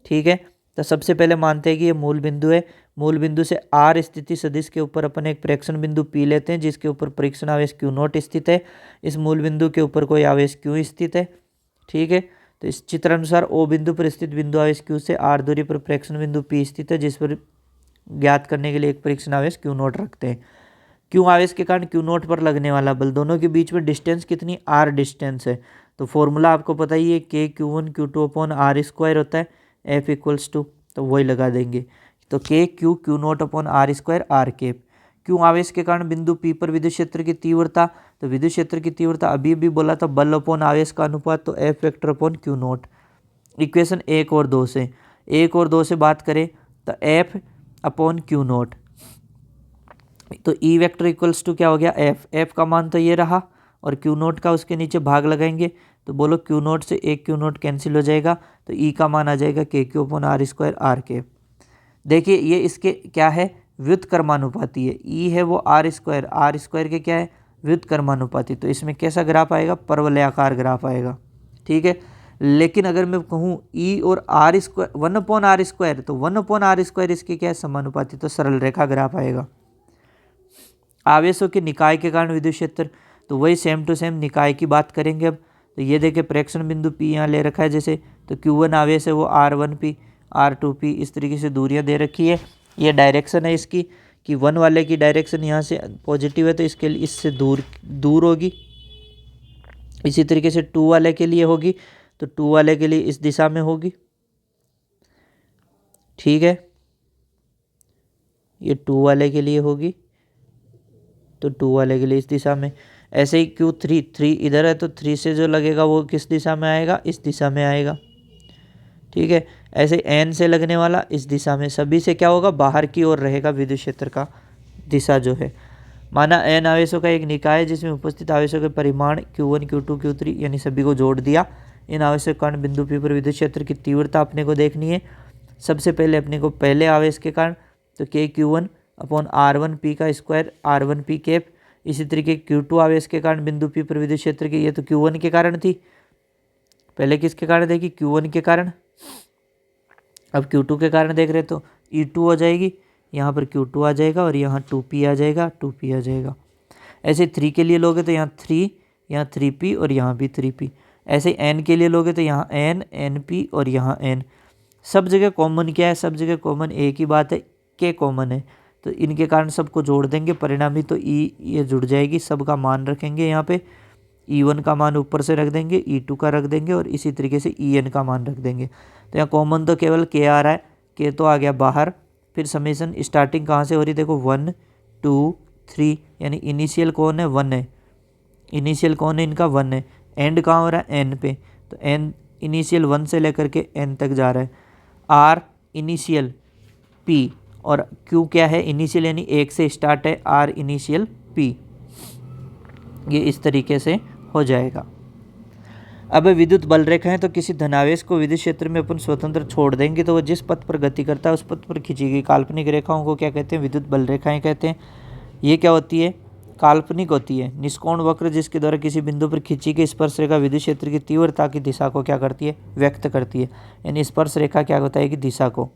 ठीक है। तो सबसे पहले मानते हैं कि ये मूल बिंदु है। मूल बिंदु से R स्थिति सदिश के ऊपर अपन एक प्रेक्षण बिंदु P लेते हैं, जिसके ऊपर परीक्षण आवेश Q नोट स्थित है। इस मूल बिंदु के ऊपर कोई आवेश Q स्थित है, ठीक है। तो इस चित्र अनुसार O बिंदु पर स्थित बिंदु आवेश Q से R दूरी पर प्रेक्षण बिंदु P स्थित है, जिस पर ज्ञात करने के लिए एक परीक्षण आवेश Q नोट रखते हैं। Q आवेश के कारण Q नोट पर लगने वाला बल, दोनों के बीच में डिस्टेंस कितनी, R डिस्टेंस है। तो फॉर्मूला आपको पता ही है, K Q1 Q2 upon R square होता है, F इक्वल्स टू, तो वही लगा देंगे। तो K Q naught upon R square R cap. Q आवेश के कारण बिंदु P पर विद्युत क्षेत्र की तीव्रता, तो विद्युत क्षेत्र की तीव्रता अभी भी बोला था बल अपॉन आवेश का अनुपात, तो F vector upon Q note. Equation 1 और 2 से, 1 और 2 से बात करें तो F अपॉन Q नोट, तो E वेक्टर इक्वल्स टू क्या हो गया, F का मान तो ये रहा और Q नोट का उसके नीचे भाग लगाएंगे, तो बोलो Q नोट से एक Q नोट कैंसिल हो जाएगा, तो E का मान आ जाएगा K Q upon R square R के। देखिए ये इसके क्या है, व्युत्क्रमानुपाती है। E है वो R स्क्वायर के क्या है, व्युत्क्रमानुपाती। तो इसमें कैसा ग्राफ आएगा, परवलयाकार ग्राफ आएगा, ठीक है। लेकिन अगर मैं कहूँ E और R square 1 upon R square, तो 1 अपॉन R स्क्वायर इसके क्या है, समानुपाती, तो सरल रेखा ग्राफ आएगा। आवेशों के निकाय के कारण विद्युत क्षेत्र, तो वही सेम टू सेम निकाय की बात करेंगे अब। तो ये देखिए प्रेक्षण बिंदु P यहाँ ले रखा है जैसे, तो Q1 आवेश है वो R1P R2P, इस तरीके से दूरियां दे रखी है। ये डायरेक्शन है इसकी कि 1 वाले की डायरेक्शन यहाँ से पॉजिटिव है, तो इसके लिए इससे दूर होगी। इसी तरीके से 2 वाले के लिए होगी, तो 2 वाले के लिए इस दिशा में होगी, ठीक है। ये 2 वाले के लिए होगी, तो 2 वाले के लिए इस दिशा में। ऐसे ही Q3 इधर है, तो 3 से जो लगेगा वो किस दिशा में आएगा, इस दिशा में आएगा, ठीक है। ऐसे N से लगने वाला इस दिशा में, सभी से क्या होगा, बाहर की ओर रहेगा विद्युत क्षेत्र का दिशा जो है। माना N आवेशों का एक निकाय जिसमें उपस्थित आवेशों के परिमाण Q1 Q2 Q3 यानी सभी को जोड़ दिया। इन आवेशों के कारण बिंदु P पर विद्युत क्षेत्र की तीव्रता अपने को देखनी है। सबसे पहले अपने को पहले आवेश के कारण, तो K Q1 अपॉन R1P का स्क्वायर R1P कैप। इसी तरीके Q2 आवेश के कारण बिंदु P पर विद्युत क्षेत्र की, ये तो Q1 के कारण थी, पहले किसके कारण देखी, Q1 के कारण। अब Q2 के कारण देख रहे तो E2 हो जाएगी, यहाँ पर Q2 आ जाएगा और यहाँ 2P आ जाएगा, 2P आ जाएगा। ऐसे 3 के लिए लोगे तो यहाँ 3, यहाँ 3P और यहाँ भी 3P। ऐसे N के लिए लोगे तो यहाँ N, NP और यहाँ N। सब जगह कॉमन क्या है, सब जगह कॉमन एक ही बात है, K कॉमन है, तो इनके कारण सबको जोड़ देंगे, परिणामी तो E ये जुड़ जाएगी। सब का मान रखेंगे यहाँ पे, E1 का मान ऊपर से रख देंगे, E2 का रख देंगे और इसी तरीके से En का मान रख देंगे। तो यहाँ कॉमन तो केवल K आ रहा है, K तो आ गया बाहर। फिर समेशन स्टार्टिंग कहाँ से हो रही, देखो 1 2 3, यानी इनिशियल कौन है, 1 है, इनिशियल कौन है इनका, 1 है। एंड कहाँ हो रहा है, N पे, तो N इनिशियल 1 से लेकर के N तक जा रहा है। R इनिशियल P और Q क्या है, इनिशियल यानी 1 से स्टार्ट है, R इनिशियल P। ये इस तरीके से हो जाएगा। अब विद्युत बल रेखा है, तो किसी धनावेश को विद्युत क्षेत्र में अपन स्वतंत्र छोड़ देंगे तो वो जिस पथ पर गति करता है उस पथ पर खींची गई काल्पनिक रेखाओं को क्या कहते हैं, विद्युत बल रेखाएं कहते हैं। ये क्या होती है, काल्पनिक होती है। निष्कोण वक्र जिसके द्वारा किसी बिंदु पर खींची गई स्पर्श रेखा विद्युत क्षेत्र की तीव्रता की दिशा को क्या करती है, व्यक्त करती है। यानी स्पर्श रेखा क्या बताएगी, दिशा को।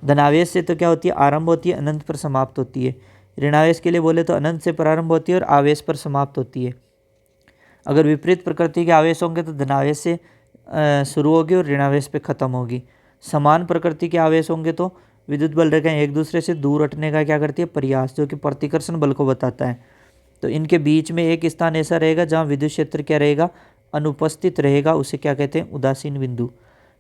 धनावेश से तो क्या होती है, आरंभ होती है, अनंत पर समाप्त होती है। ऋणावेश के लिए बोले तो अनंत से प्रारंभ होती है और आवेश पर समाप्त होती है। अगर विपरीत प्रकृति के आवेश होंगे तो धनावेश से शुरू होगी और ऋणावेश पे खत्म होगी। समान प्रकृति के आवेश होंगे तो विद्युत बल रेखाएं एक दूसरे से दूर हटने का क्या करती है, प्रयास, जो कि प्रतिकर्षण बल को बताता है। तो इनके बीच में एक स्थान ऐसा रहेगा जहाँ विद्युत क्षेत्र क्या रहेगा, अनुपस्थित रहेगा, उसे क्या कहते हैं, उदासीन बिंदु।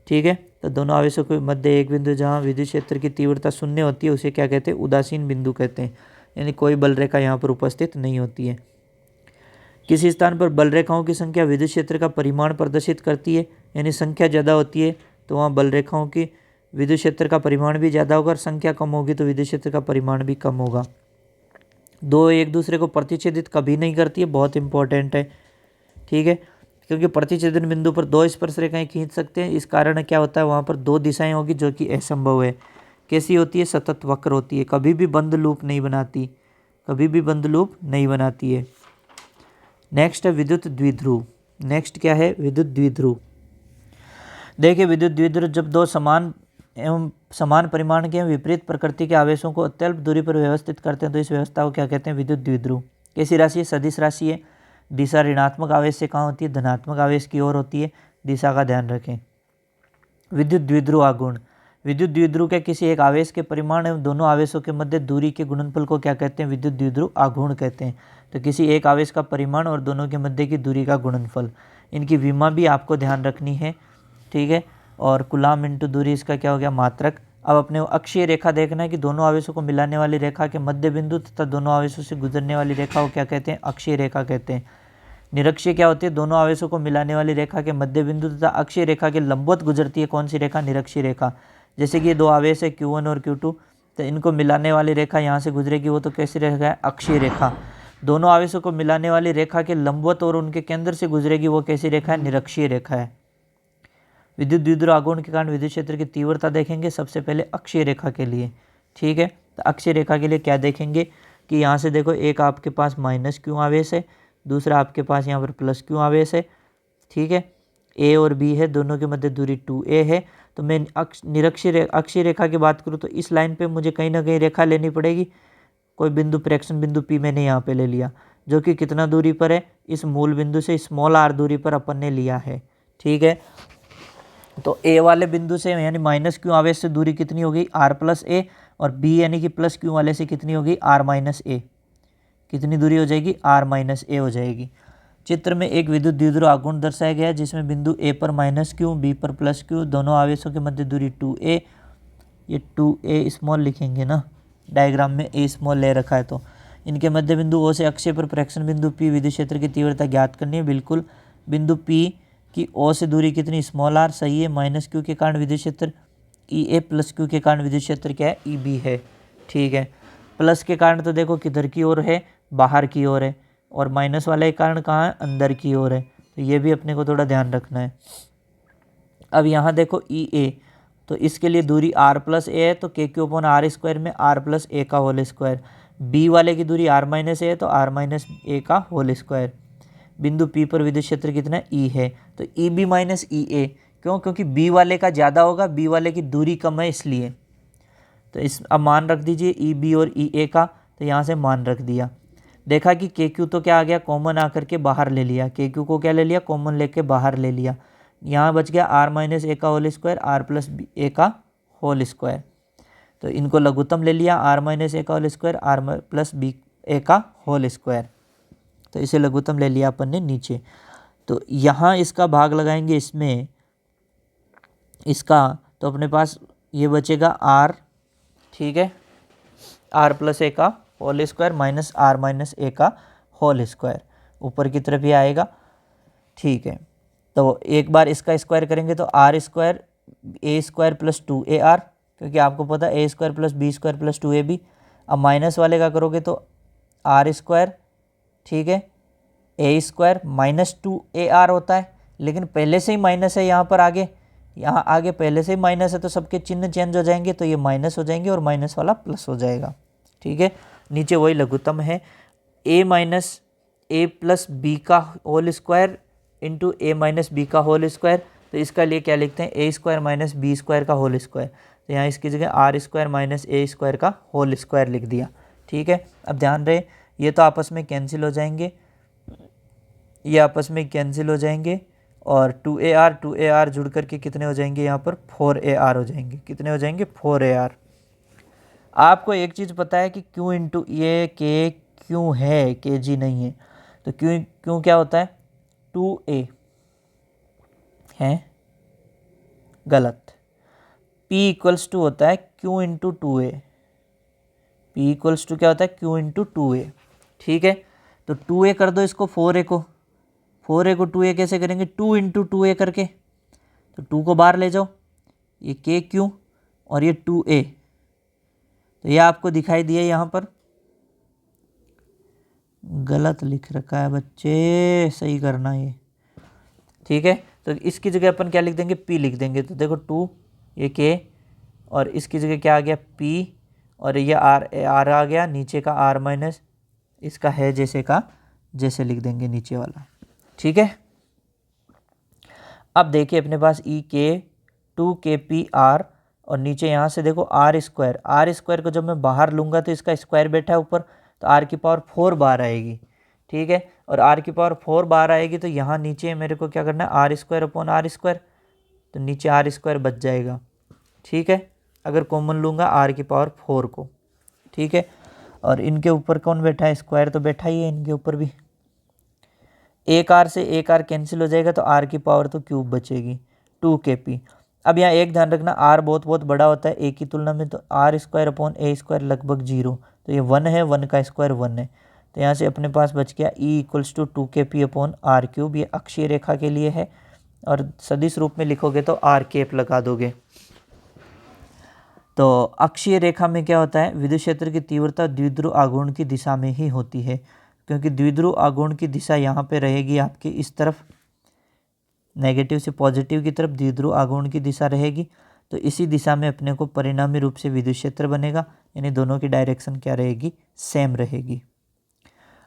ठीक है, तो दोनों आवेशों के मध्य एक बिंदु जहाँ विद्युत क्षेत्र की तीव्रता शून्य होती है उसे क्या कहते हैं, उदासीन बिंदु कहते हैं, यानी कोई बल रेखा यहाँ पर उपस्थित नहीं होती है। किसी स्थान पर बल रेखाओं की संख्या विद्युत क्षेत्र का परिमाण प्रदर्शित करती है, यानी संख्या ज़्यादा होती है तो वहाँ बल रेखाओं की विद्युत क्षेत्र का परिमाण भी ज़्यादा होगा, और संख्या कम होगी तो विद्युत क्षेत्र का परिमाण भी कम होगा। दो एक दूसरे को प्रतिच्छेदित कभी नहीं करती है, बहुत इंपॉर्टेंट है। ठीक है, क्योंकि प्रतिच्छेदन बिंदु पर दो स्पर्श रेखाएं खींच सकते हैं, इस कारण क्या होता है, वहाँ पर दो दिशाएं होगी जो कि असंभव है। कैसी होती है, सतत वक्र होती है, कभी भी बंद लूप नहीं बनाती, कभी भी बंद लूप नहीं बनाती है। नेक्स्ट है विद्युत द्विध्रुव। नेक्स्ट क्या है, विद्युत द्विध्रुव। देखिए विद्युत द्विध्रुव जब दो समान एवं समान परिमाण के विपरीत प्रकृति के आवेशों को अत्यल्प दूरी पर व्यवस्थित करते हैं तो इस व्यवस्था को क्या कहते हैं, विद्युत द्विध्रुव। कैसी राशि है, सदिश राशि है। दिशा ऋणात्मक आवेश से कहाँ होती है, धनात्मक आवेश की ओर होती है, दिशा का ध्यान रखें। विद्युत द्विध्रुव आघूर्ण। विद्युत द्विध्रुव के किसी एक आवेश के परिमाण एवं दोनों आवेशों के मध्य दूरी के गुणनफल को क्या कहते हैं, विद्युत द्विध्रुव आघूर्ण कहते हैं। तो किसी एक आवेश का परिमाण और दोनों के मध्य की दूरी का गुणनफल, इनकी विमा भी आपको ध्यान रखनी है। ठीक है, और कूलाम इंटू दूरी इसका क्या हो गया, मात्रक। अब अपने अक्षीय रेखा देखना है कि दोनों आवेशों को मिलाने वाली रेखा के मध्य बिंदु तथा दोनों आवेशों से गुजरने वाली रेखा को क्या कहते हैं, अक्षीय रेखा कहते हैं। निरक्षीय क्या होती है, दोनों आवेशों को मिलाने वाली रेखा के मध्य बिंदु तथा अक्षीय रेखा के लंबवत गुजरती है कौन सी रेखा, निरक्षीय रेखा। जैसे कि ये दो आवेश है Q1 और Q2, तो इनको मिलाने वाली रेखा यहाँ से गुजरेगी, वो तो कैसी रेखा है, अक्षीय रेखा। दोनों आवेशों को मिलाने वाली रेखा के लंबवत और उनके केंद्र से गुजरेगी, वो कैसी रेखा है, निरक्षीय रेखा है। विद्युत द्विध्रुव आघूर्ण के कारण विद्युत क्षेत्र की तीव्रता देखेंगे सबसे पहले अक्षीय रेखा के लिए। ठीक है, तो अक्षीय रेखा के लिए क्या देखेंगे कि यहाँ से देखो एक आपके पास -Q आवेश है, दूसरा आपके पास यहाँ पर +Q आवेश है। ठीक है, A और B है, दोनों के मध्य दूरी 2a है। तो मैं अक्षीय रेखा की बात करूँ तो इस लाइन पे मुझे कहीं ना कहीं रेखा लेनी पड़ेगी, कोई बिंदु प्रेक्षण बिंदु P मैंने यहाँ पे ले लिया, जो कि कितना दूरी पर है, इस मूल बिंदु से स्मॉल r दूरी पर अपन ने लिया है। ठीक है, तो A वाले बिंदु से यानी -Q आवेश से दूरी कितनी होगी, r+a, और B यानी कि +Q वाले से कितनी होगी, r-a। कितनी दूरी हो जाएगी, r-a हो जाएगी। चित्र में एक विद्युत द्विध्रुव आघूर्ण दर्शाया गया है जिसमें बिंदु A पर -Q, B पर +Q, दोनों आवेशों के मध्य दूरी 2a। ये 2a स्मॉल लिखेंगे ना, डायग्राम में a स्मॉल ले रखा है, तो इनके मध्य बिंदु O से अक्षय पर प्रेक्षण बिंदु P विद्युत क्षेत्र की तीव्रता ज्ञात करनी है। बिल्कुल, बिंदु P की O से दूरी कितनी, स्मॉल r, सही है। -Q के कारण विद्युत क्षेत्र EA, +Q के कारण विद्युत क्षेत्र क्या है, EB है। ठीक है, प्लस के कारण तो देखो किधर की ओर है, बाहर की ओर है, और माइनस वाले के कारण कहाँ है, अंदर की ओर है, तो ये भी अपने को थोड़ा ध्यान रखना है। अब यहाँ देखो EA, तो इसके लिए दूरी r+a है, तो KQ/r² में r+a का होल स्क्वायर। B वाले की दूरी r-a है, तो r-a का होल स्क्वायर। बिंदु P पर विद्युत क्षेत्र कितना है, E है, तो EB - EA, क्यों, क्योंकि B वाले का ज़्यादा होगा, B वाले की दूरी कम है इसलिए। तो इस अब मान रख दीजिए EB और EA का, तो यहाँ से मान रख दिया। देखा कि KQ तो क्या आ गया, कॉमन आकर के बाहर ले लिया, KQ को क्या ले लिया, कॉमन लेके बाहर ले लिया। यहाँ बच गया r-a का होल स्क्वायर, r+a का होल स्क्वायर। तो इनको लघुत्तम ले लिया, r-a का होल स्क्वायर, r+a का होल स्क्वायर, तो इसे लघुत्तम ले लिया अपन ने नीचे। तो यहाँ इसका भाग लगाएंगे इसमें, इसका, तो अपने पास ये बचेगा r, ठीक है, r+a का होल स्क्वायर माइनस r-a का होल स्क्वायर, ऊपर की तरफ ही आएगा। ठीक है, तो एक बार इसका स्क्वायर करेंगे तो r² a² + 2ar, क्योंकि आपको पता है a² + b² + 2ab। अब माइनस वाले का करोगे तो r², ठीक है, a² - 2ar होता है, लेकिन पहले से ही माइनस है यहाँ पर, यहाँ आगे पहले से ही माइनस है, तो सबके चिन्ह चेंज हो जाएंगे, तो ये माइनस हो जाएंगे और माइनस वाला प्लस हो जाएगा। ठीक है, नीचे वही लघुत्तम है, a + b का whole square into a - b का होल स्क्वायर। तो इसका लिए क्या लिखते हैं, a² - b² का होल स्क्वायर, तो यहाँ इसकी जगह r² - a² का होल स्क्वायर लिख दिया। ठीक है, अब ध्यान रहे ये तो आपस में कैंसिल हो जाएंगे, ये आपस में कैंसिल हो जाएंगे, और 2ar जुड़ करके कितने हो जाएंगे, यहाँ पर 4ar हो जाएंगे। कितने हो जाएंगे, 4ar। आपको एक चीज़ पता है कि क्यू इंटू ये के क्यों है, के जी नहीं है, तो क्यों क्यों क्या होता है 2a है, गलत। p इक्वल्स टू होता है q into 2a, p equals to क्या होता है q इंटू 2a, ठीक है। तो 2a कर दो इसको, 4a को 2a कैसे करेंगे 2 इंटू 2a करके, तो 2 को बाहर ले जाओ, ये के क्यू और ये 2a, तो ये आपको दिखाई दिया यहाँ पर, गलत लिख रखा है बच्चे, सही करना ये, ठीक है। तो इसकी जगह अपन क्या लिख देंगे p लिख देंगे, तो देखो 2 ये k और इसकी जगह क्या आ गया p और ये r आ गया, नीचे का r माइनस इसका है जैसे का जैसे लिख देंगे नीचे वाला, ठीक है। अब देखिए अपने पास ई के 2kp r और नीचे यहाँ से देखो आर स्क्वायर को जब मैं बाहर लूँगा तो इसका स्क्वायर बैठा है ऊपर, तो r की पावर 4 बार आएगी, ठीक है। और r की पावर 4 बार आएगी तो यहाँ नीचे मेरे को क्या करना है r square upon are square, तो नीचे आर स्क्वायर बच जाएगा, ठीक है, अगर कॉमन लूँगा r की पावर 4 को, ठीक है। और इनके ऊपर कौन बैठा है, स्क्वायर तो बैठा ही है इनके ऊपर भी, एक आर से एक आर कैंसिल हो जाएगा तो आर की पावर तो क्यूब बचेगी 2kp। अब यहाँ एक ध्यान रखना, आर बहुत बहुत बड़ा होता है ए की तुलना में, तो r square upon a square लगभग 0, तो ये 1 है, 1 का स्क्वायर 1 है, तो यहाँ से अपने पास बच गया E equals to 2kp upon r cube, ये अक्षीय रेखा के लिए है, और सदिश रूप में लिखोगे तो आर केप लगा दोगे। तो अक्षीय रेखा में क्या होता है, विद्युत क्षेत्र की तीव्रता द्विध्रुव आघूर्ण की दिशा में ही होती है, क्योंकि द्विध्रुव आघूर्ण की दिशा यहाँ पे रहेगी आपकी इस तरफ, नेगेटिव से पॉजिटिव की तरफ द्विध्रुव आघूर्ण की दिशा रहेगी, तो इसी दिशा में अपने को परिणामी रूप से विद्युत क्षेत्र बनेगा, यानी दोनों की डायरेक्शन क्या रहेगी, सेम रहेगी।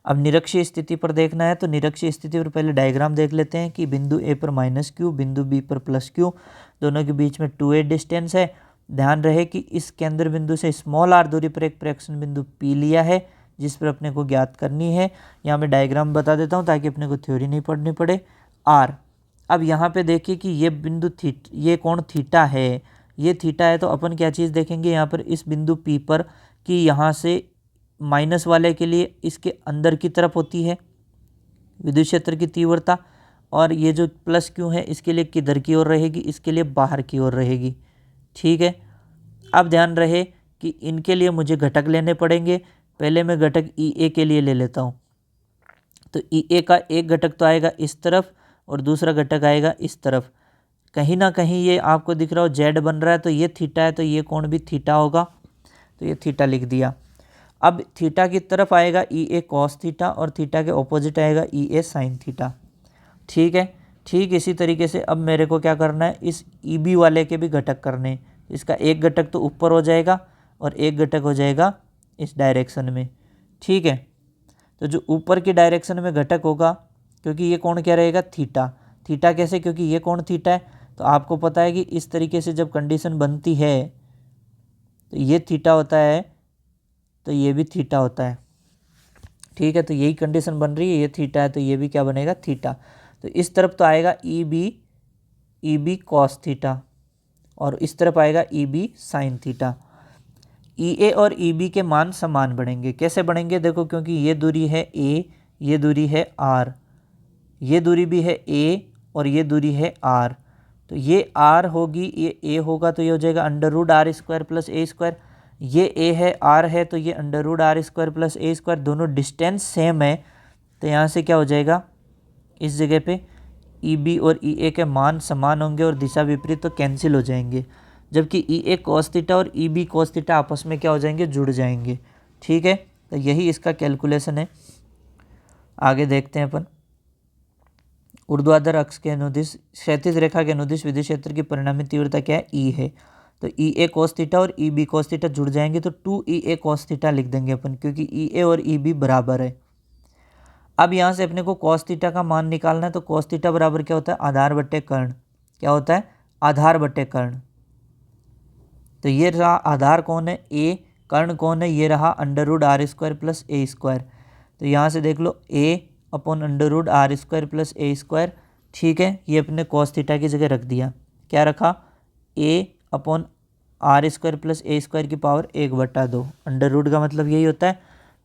अब निरक्षीय स्थिति पर देखना है, तो निरक्षीय स्थिति पर पहले डायग्राम देख लेते हैं कि बिंदु ए पर -q, बिंदु बी पर +q, दोनों के बीच में 2a डिस्टेंस है। ध्यान रहे कि इस केंद्र बिंदु से स्मॉल r दूरी पर एक प्रेक्षण बिंदु p लिया है, जिस पर अपने को ज्ञात करनी है। यहाँ मैं डायग्राम बता देता हूँ ताकि अपने को थ्योरी नहीं पढ़नी पड़े। r, अब यहाँ पे देखिए कि ये बिंदु ये कोण थीटा है, ये थीटा है, तो अपन क्या चीज़ देखेंगे यहाँ पर इस बिंदु p पर कि यहाँ से माइनस वाले के लिए इसके अंदर की तरफ होती है विद्युत क्षेत्र की तीव्रता, और ये जो +q है इसके लिए किधर की ओर रहेगी, इसके लिए बाहर की ओर रहेगी, ठीक है। अब ध्यान रहे कि इनके लिए मुझे घटक लेने पड़ेंगे, पहले मैं घटक EA के लिए ले लेता हूँ, तो EA का एक घटक तो आएगा इस तरफ और दूसरा घटक आएगा इस तरफ, कहीं ना कहीं ये आपको दिख रहा हो Z बन रहा है, तो ये थीटा है, तो ये कोण भी थीटा होगा, तो ये थीटा लिख दिया। अब थीटा की तरफ आएगा EA कॉस थीटा और थीटा के ऑपोजिट आएगा EA साइन थीटा, ठीक है। ठीक इसी तरीके से अब मेरे को क्या करना है, इस EB वाले के भी घटक करने हैं, इसका एक घटक तो ऊपर हो जाएगा और एक घटक हो जाएगा इस डायरेक्शन में, ठीक है। तो जो ऊपर की डायरेक्शन में घटक होगा, क्योंकि ये कोण क्या रहेगा थीटा, थीटा कैसे, क्योंकि ये कोण थीटा है, तो आपको पता है कि इस तरीके से जब कंडीशन बनती है तो ये थीटा होता है, तो ये भी थीटा होता है, ठीक है। तो यही कंडीशन बन रही है, ये थीटा है तो ये भी क्या बनेगा थीटा, तो इस तरफ तो आएगा EB कॉस थीटा और इस तरफ आएगा EB साइन थीटा। EA और EB के मान समान बढ़ेंगे, कैसे बढ़ेंगे देखो, क्योंकि ये दूरी है A, ये दूरी है R, ये दूरी भी है A और ये दूरी है R, तो ये R होगी, ये A होगा, तो ये हो जाएगा √r² + a², ये A है R है, तो ये √r² + a², दोनों डिस्टेंस सेम है, तो यहाँ से क्या हो जाएगा, इस जगह पे EB और EA के मान समान होंगे और दिशा विपरीत, तो कैंसिल हो जाएंगे, जबकि EA cos थीटा और EB cos थीटा आपस में क्या हो जाएंगे, जुड़ जाएंगे, ठीक है। तो यही इसका कैलकुलेशन है। आगे देखते हैं अपन, ऊर्ध्वाधर अक्ष के अनुदिश क्षैतिज रेखा के अनुदिश विद्युत क्षेत्र की परिणामी तीव्रता क्या है, E है, तो EA cos थीटा और EB cos थीटा जुड़ जाएंगे, तो 2EA cos थीटा लिख देंगे अपन, क्योंकि EA और EB बराबर है। अब यहाँ से अपने को cos थीटा का मान निकालना है, तो cos थीटा बराबर क्या होता है, आधार बट्टे कर्ण, क्या होता है, आधार बट्टे कर्ण, तो ये रहा आधार कौन है A, कर्ण कौन है, ये रहा √r² + a², तो यहाँ से देख लो A अपॉन √r² + a², ठीक है। ये अपने cos थीटा की जगह रख दिया, क्या रखा, A upon are square plus A square की पावर 1/2, अंडर रूट का मतलब यही होता है।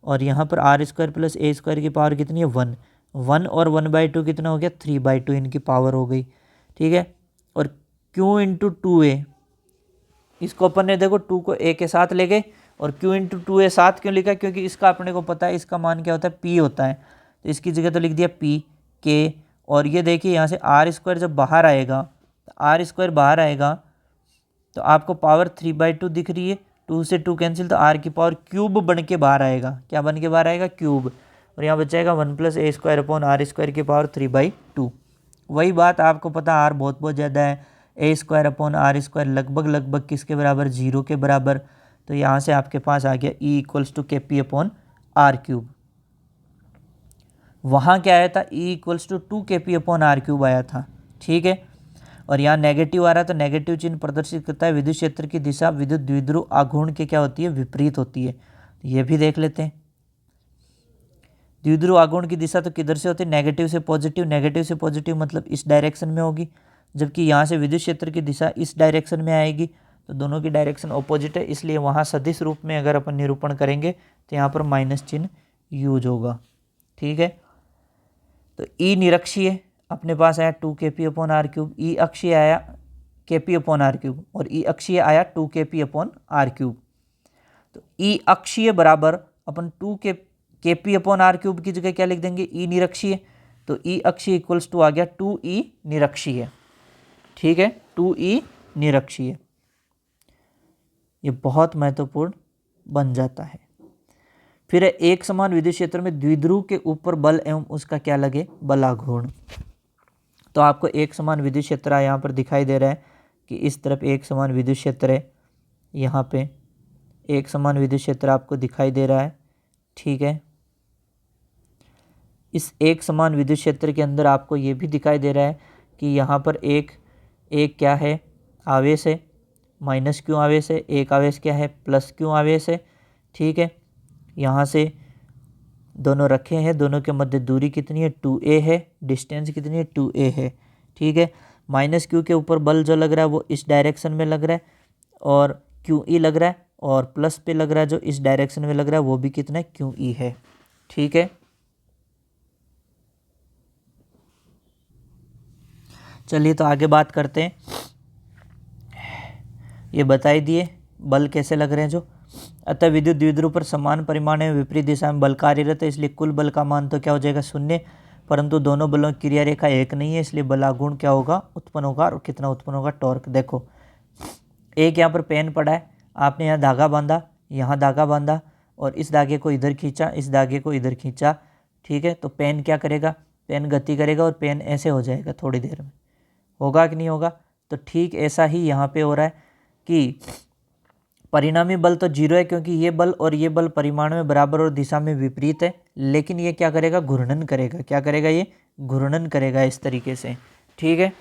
और यहाँ पर R square plus A square की पावर कितनी है 1, 1 और 1/2 कितना हो गया 3/2 इनकी पावर हो गई, ठीक है। और क्यू इंटू 2a, इसको अपन ने देखो 2 को a के साथ ले गए, और क्यू इंटू 2a साथ क्यों लिखा, क्योंकि इसका अपने को पता है इसका मान क्या होता है p होता है, तो इसकी जगह तो लिख दिया p k। और ये देखिए यहाँ से आर स्क्वायर जब बाहर आएगा, आर स्क्वायर बाहर आएगा तो आपको पावर 3/2 दिख रही है, 2 से 2 कैंसिल, तो आर की पावर क्यूब बन के बाहर आएगा। क्या बन के बाहर आएगा? क्यूब। और यहाँ बचाएगा 1 + a² की पावर 3/2। वही बात आपको पता, आर बहुत बहुत ज़्यादा है, a² लगभग लगभग किसके बराबर? 0 के बराबर। तो यहाँ से आपके पास आ गया E = kp/r³। वहाँ क्या आया था? E = 2 kp/r³ आया था, ठीक है। और यहाँ नेगेटिव आ रहा है, तो नेगेटिव चिन्ह प्रदर्शित करता है विद्युत क्षेत्र की दिशा विद्युत द्विध्रुव आघूर्ण के क्या होती है? विपरीत होती है। ये भी देख लेते हैं। द्विध्रुव आघूर्ण की दिशा तो किधर से होती है? नेगेटिव से पॉजिटिव। नेगेटिव से पॉजिटिव मतलब इस डायरेक्शन में होगी, जबकि यहाँ से विद्युत क्षेत्र की दिशा इस डायरेक्शन में आएगी, तो दोनों की डायरेक्शन ऑपोजिट है, इसलिए वहाँ सदिश रूप में अगर अपन निरूपण करेंगे तो यहाँ पर माइनस चिन्ह यूज होगा, ठीक है। तो ई निरक्षीय अपने पास आया 2 kp/r³, ई अक्षीय आया kp/r³ और ई अक्षीय आया 2 kp/r³। तो ई अक्षीय बराबर अपन 2 kp/r³ की जगह क्या लिख देंगे? ई निरक्षीय। तो ई अक्षीय = आ गया 2e निरक्षीय, ठीक है, 2e निरक्षीय। ये बहुत महत्वपूर्ण बन जाता है। फिर एक समान विद्युत क्षेत्र में द्विध्रुव के ऊपर बल एवं उसका क्या लगे? बलाघूर्ण। तो आपको एक समान विद्युत क्षेत्र यहाँ पर दिखाई दे रहा है कि इस तरफ एक समान विद्युत क्षेत्र है, यहाँ पे एक समान विद्युत क्षेत्र आपको दिखाई दे रहा है, ठीक है। इस एक समान विद्युत क्षेत्र के अंदर आपको ये भी दिखाई दे रहा है कि यहाँ पर एक क्या है? आवेश है, -q आवेश है, एक आवेश क्या है? +q आवेश है, ठीक है। यहाँ से दोनों रखे हैं, दोनों के मध्य दूरी कितनी है? 2a है, डिस्टेंस कितनी है? 2a है, ठीक है। -q के ऊपर बल जो लग रहा है वो इस डायरेक्शन में लग रहा है, और QE लग रहा है, और प्लस पे लग रहा है जो इस डायरेक्शन में लग रहा है वो भी कितना है? QE है, ठीक है। चलिए तो आगे बात करते हैं। ये बताई दिए बल कैसे लग रहे हैं जो। अतः विद्युत द्विध्रुव पर समान परिमाण में विपरीत दिशा में बल कार्यरत है, इसलिए कुल बल का मान तो क्या हो जाएगा? 0। परंतु दोनों बलों की क्रिया रेखा एक नहीं है, इसलिए बलाघूर्ण क्या होगा? उत्पन्न होगा। और कितना उत्पन्न होगा? टॉर्क। देखो एक यहाँ पर पेन पड़ा है, आपने यहाँ धागा बांधा, यहाँ धागा बांधा, और इस धागे को इधर खींचा, इस धागे को इधर खींचा, ठीक है। तो पेन क्या करेगा? पेन गति करेगा और पेन ऐसे हो जाएगा थोड़ी देर में, होगा कि नहीं होगा? तो ठीक ऐसा ही यहाँ पे हो रहा है कि परिणामी बल तो 0 है, क्योंकि ये बल और ये बल परिमाण में बराबर और दिशा में विपरीत है, लेकिन ये क्या करेगा? घूर्णन करेगा। क्या करेगा? ये घूर्णन करेगा इस तरीके से, ठीक है।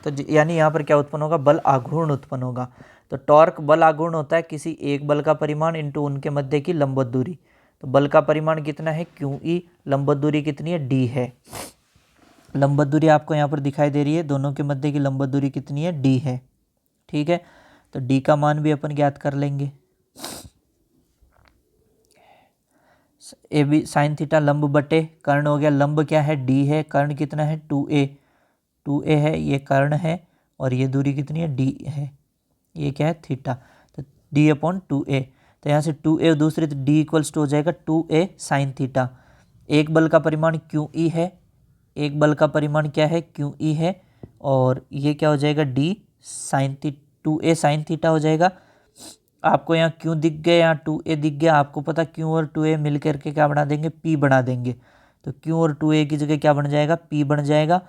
तो यानी यहाँ पर क्या उत्पन्न होगा? बल आघूर्ण उत्पन्न होगा। तो टॉर्क बल आघूर्ण होता है किसी एक बल का परिमाण इंटू उनके मध्य की लंबवत दूरी। तो बल का परिमाण कितना है? QE। लंबवत दूरी कितनी है? D है। लंबवत दूरी आपको यहाँ पर दिखाई दे रही है, दोनों के मध्य की लंबवत दूरी कितनी है? D है, ठीक है। तो D का मान भी अपन ज्ञात कर लेंगे। AB sin थीटा लंब बटे कर्ण हो गया। लंब क्या है? D है। कर्ण कितना है? 2a। 2a है, ये कर्ण है, और ये दूरी कितनी है? D है। ये क्या है? थीटा। तो D/2a। तो यहाँ से 2a दूसरे, तो D = हो जाएगा 2a sin थीटा। एक बल का परिमाण QE है, एक बल का परिमाण क्या है? QE है, और ये क्या हो जाएगा? D sin 2a sin theta हो जाएगा। आपको यहाँ क्यों दिख गया, यहाँ 2a दिख गया, आपको पता क्यों और 2a मिल करके क्या बना देंगे? P बना देंगे। तो क्यों और 2a की जगह क्या बन जाएगा? P बन जाएगा।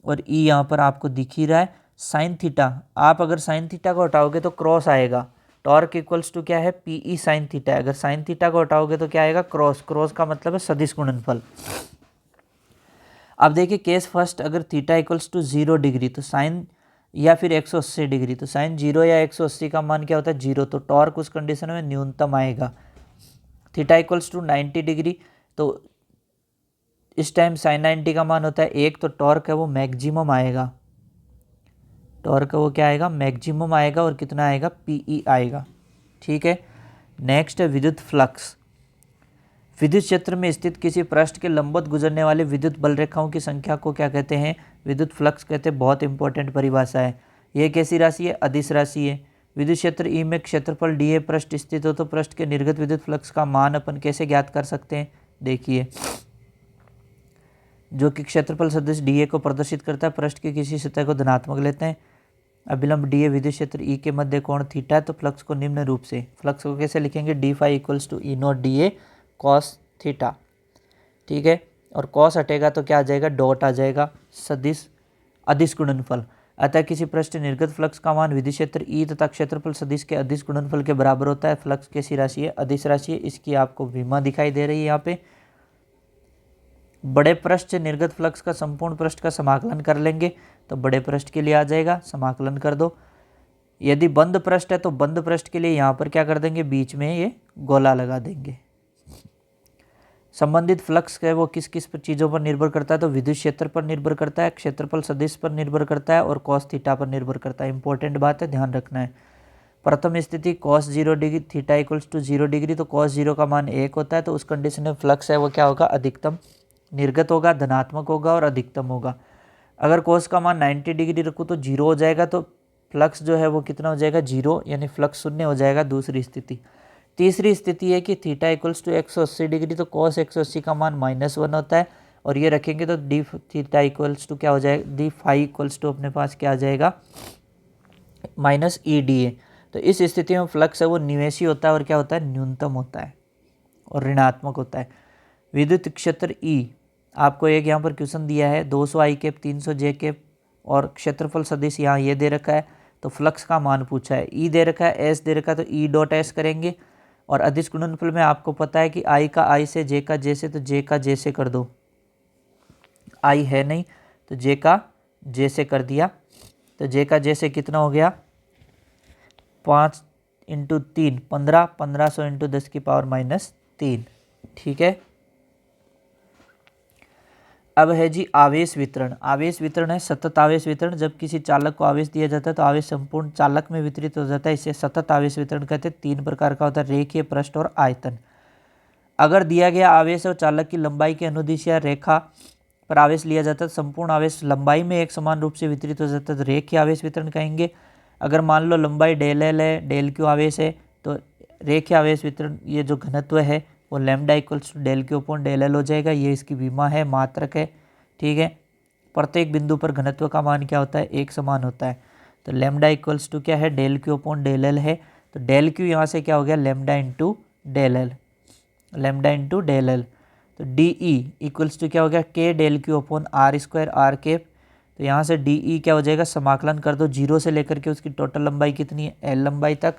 और E यहाँ पर आपको दिख ही रहा है साइन थीटा। आप अगर साइन थीटा को हटाओगे तो क्रॉस आएगा। टॉर्क = क्या है? PE sine theta. अगर साइन थीटा को हटाओगे तो क्या आएगा? क्रॉस। क्रॉस का मतलब है सदिश गुणनफल। अब देखिए केस फर्स्ट, अगर थीटा = 0 डिग्री तो साइन, या फिर 180 डिग्री तो साइन 0 या 180 का मान क्या होता है? 0। तो टॉर्क उस कंडीशन में न्यूनतम आएगा। थीटा = 90 डिग्री तो इस टाइम साइन 90 का मान होता है 1, तो टॉर्क है वो मैक्सिमम आएगा। टॉर्क वो क्या आएगा, मैक्सिमम आएगा और कितना आएगा, पीई आएगा। ठीक है, नेक्स्ट है विद्युत फ्लक्स। विद्युत क्षेत्र में स्थित किसी पृष्ठ के लंबवत गुजरने वाले विद्युत बल रेखाओं की संख्या को क्या कहते हैं, विद्युत फ्लक्स कहते हैं। बहुत इंपॉर्टेंट परिभाषा है। यह कैसी राशि है, अदिश राशि है। विद्युत क्षेत्र ई में क्षेत्रफल डी ए पृष्ठ स्थित हो तो पृष्ठ के निर्गत विद्युत फ्लक्स का मान अपन कैसे ज्ञात कर सकते हैं, देखिए, जो कि क्षेत्रफल सदिश डी ए को प्रदर्शित करता है। पृष्ठ की किसी सतह को धनात्मक लेते हैं, अभिलंब डी ए विद्युत क्षेत्र ई के मध्य कोण थीटा है, तो फ्लक्स को निम्न रूप से, फ्लक्स को कैसे लिखेंगे, D phi equals to E not D A cos theta. ठीक है, और कॉस हटेगा तो क्या आ जाएगा, डॉट आ जाएगा, सदिश अदिश गुणनफल। अतः किसी पृष्ठ निर्गत फ्लक्स का मान विद्युत क्षेत्र ई तथा क्षेत्रफल सदिश के अदिश गुणनफल के बराबर होता है। फ्लक्स कैसी राशि है, अदिश राशि है। इसकी आपको विमा दिखाई दे रही है यहाँ पे। बड़े पृष्ठ से निर्गत फ्लक्स का संपूर्ण पृष्ठ का समाकलन कर लेंगे तो बड़े पृष्ठ के लिए आ जाएगा, समाकलन कर दो। यदि बंद पृष्ठ है तो बंद पृष्ठ के लिए यहाँ पर क्या कर देंगे, बीच में ये गोला लगा देंगे। संबंधित फ्लक्स है वो किस किस चीज़ों पर निर्भर करता है, तो विद्युत क्षेत्र पर निर्भर करता है, क्षेत्रफल सदिश पर निर्भर करता है और कॉस थीटा पर निर्भर करता है। इंपॉर्टेंट बात है, ध्यान रखना है। प्रथम स्थिति cos 0 degree theta equals to 0 degree, तो कॉस 0 का मान 1 होता है, तो उस कंडीशन में फ्लक्स है वो क्या होगा, अधिकतम निर्गत होगा, धनात्मक होगा और अधिकतम होगा। अगर कॉस का मान 90 डिग्री रखूँ तो 0 हो जाएगा, तो फ्लक्स जो है वो कितना हो जाएगा, 0, यानी फ्लक्स शून्य हो जाएगा, दूसरी स्थिति। तीसरी स्थिति है कि थीटा इक्वल्स टू 180 डिग्री, तो कॉस 180 का मान -1 होता है, और ये रखेंगे तो डी थीटा इक्वल्स टू क्या हो जाएगा, डी फाई इक्वल्स टू अपने पास क्या आ जाएगा, माइनस ई डी ए। तो इस स्थिति में फ्लक्स है वो निवेशी होता है और क्या होता है, न्यूनतम होता है और ऋणात्मक होता है। विद्युत क्षेत्र ई, आपको एक यहाँ पर क्वेश्चन दिया है, 200 आई कैप 300 जे कैप और क्षेत्रफल सदिश यहाँ ये दे रखा है, तो फ्लक्स का मान पूछा है। ई दे रखा है, एस दे रखा है, तो ई डॉट एस करेंगे। और अदिश गुणनफल में आपको पता है कि आई का आई से, जे का जे से, तो जे का जे से कर दो, आई है नहीं तो जे का जे से कर दिया, तो जे का जे से कितना हो गया, 5 × 3 15, 1500 × 10⁻³ ठीक है। अब है जी आवेश वितरण। आवेश वितरण है सतत आवेश वितरण। जब किसी चालक को आवेश दिया जाता है तो आवेश संपूर्ण चालक में वितरित हो जाता है, इसे सतत आवेश वितरण कहते हैं। 3 प्रकार का होता है, रेखीय, पृष्ठ और आयतन। अगर दिया गया आवेश और चालक की लंबाई के अनुदिश या रेखा पर आवेश लिया जाता है, संपूर्ण आवेश लंबाई में एक समान रूप से वितरित हो जाता है, तो रेखीय आवेश वितरण कहेंगे। अगर मान लो लंबाई डेल एल है, डेल क्यू आवेश है, तो रेखीय आवेश वितरण ये जो घनत्व है वो lambda equals to del Q upon del L हो जाएगा। ये इसकी विमा है, मात्रक है, ठीक है। प्रत्येक बिंदु पर घनत्व का मान क्या होता है, एक समान होता है। तो लैम्डा इक्वल्स टू क्या है, del Q upon del L है। तो डेल क्यू यहाँ से क्या हो गया, lambda into del L, lambda into del L. तो डी ई इक्वल्स टू क्या हो गया, K del Q upon are square R cap. तो यहाँ से डी ई क्या हो जाएगा, समाकलन कर दो 0 से लेकर के उसकी टोटल लंबाई कितनी है, एल लंबाई तक।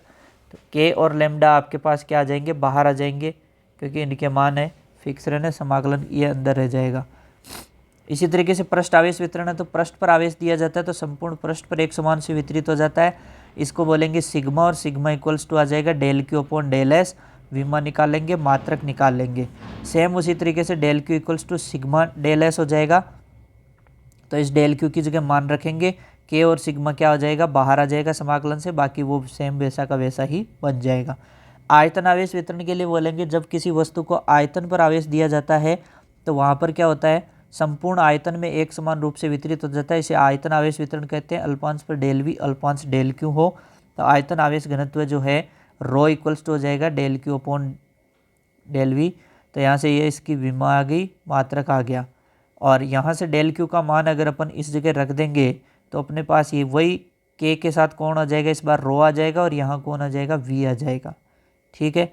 तो के और लैम्डा आपके पास क्या आ जाएंगे, बाहर आ जाएंगे, क्योंकि इनके मान है फिक्स रहने, समाकलन ये अंदर रह जाएगा। इसी तरीके से पृष्ठ आवेश वितरण है, तो पृष्ठ पर आवेश दिया जाता है तो संपूर्ण पृष्ठ पर एक समान से वितरित हो जाता है। इसको बोलेंगे सिग्मा, और सिग्मा इक्वल्स टू आ जाएगा del Q upon del S. विमा निकाल लेंगे, मात्रक निकाल लेंगे। सेम उसी तरीके से del Q equals to sigma del S हो जाएगा। तो इस डेल क्यू की जगह मान रखेंगे, के और सिग्मा क्या हो जाएगा, बाहर आ जाएगा समाकलन से, बाकी वो सेम वैसा का वैसा ही बन जाएगा। आयतन आवेश वितरण के लिए बोलेंगे, जब किसी वस्तु को आयतन पर आवेश दिया जाता है तो वहाँ पर क्या होता है, संपूर्ण आयतन में एक समान रूप से वितरित हो जाता है, इसे आयतन आवेश वितरण कहते हैं। अल्पांश पर डेल वी अल्पांश डेल क्यू हो तो आयतन आवेश घनत्व जो है रो इक्वल्स टू हो जाएगा del Q upon del V. तो यहाँ से ये इसकी विमा आ गई, मात्रक आ गया। और यहाँ से डेल क्यू का मान अगर अपन इस जगह रख देंगे तो अपने पास ये वही के साथ कौन आ जाएगा, इस बार रो आ जाएगा और यहाँ कौन आ जाएगा, वी आ जाएगा, ठीक है।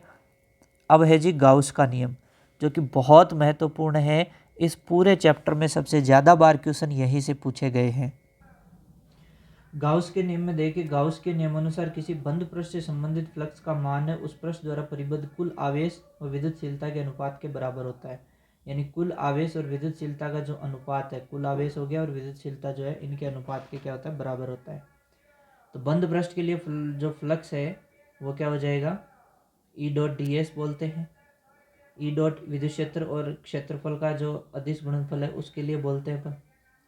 अब है जी गाउस का नियम, जो कि बहुत महत्वपूर्ण है। इस पूरे चैप्टर में सबसे ज़्यादा बार क्वेश्चन यहीं से पूछे गए हैं। गाउस के नियम में देखिए, गाउस के नियमानुसार किसी बंद पृष्ठ से संबंधित फ्लक्स का मान है उस पृष्ठ द्वारा परिबद्ध कुल आवेश और विद्युतशीलता के अनुपात के बराबर होता है। यानी कुल आवेश और विद्युतशीलता का जो अनुपात है, कुल आवेश हो गया और विद्युतशीलता जो है, इनके अनुपात के क्या होता है, बराबर होता है। तो बंद पृष्ठ के लिए जो फ्लक्स है वो क्या हो जाएगा, ई डॉट डी एस बोलते हैं। ई डॉट विद्युत क्षेत्र और क्षेत्रफल का जो अदिश गुणनफल है उसके लिए बोलते हैं अपन,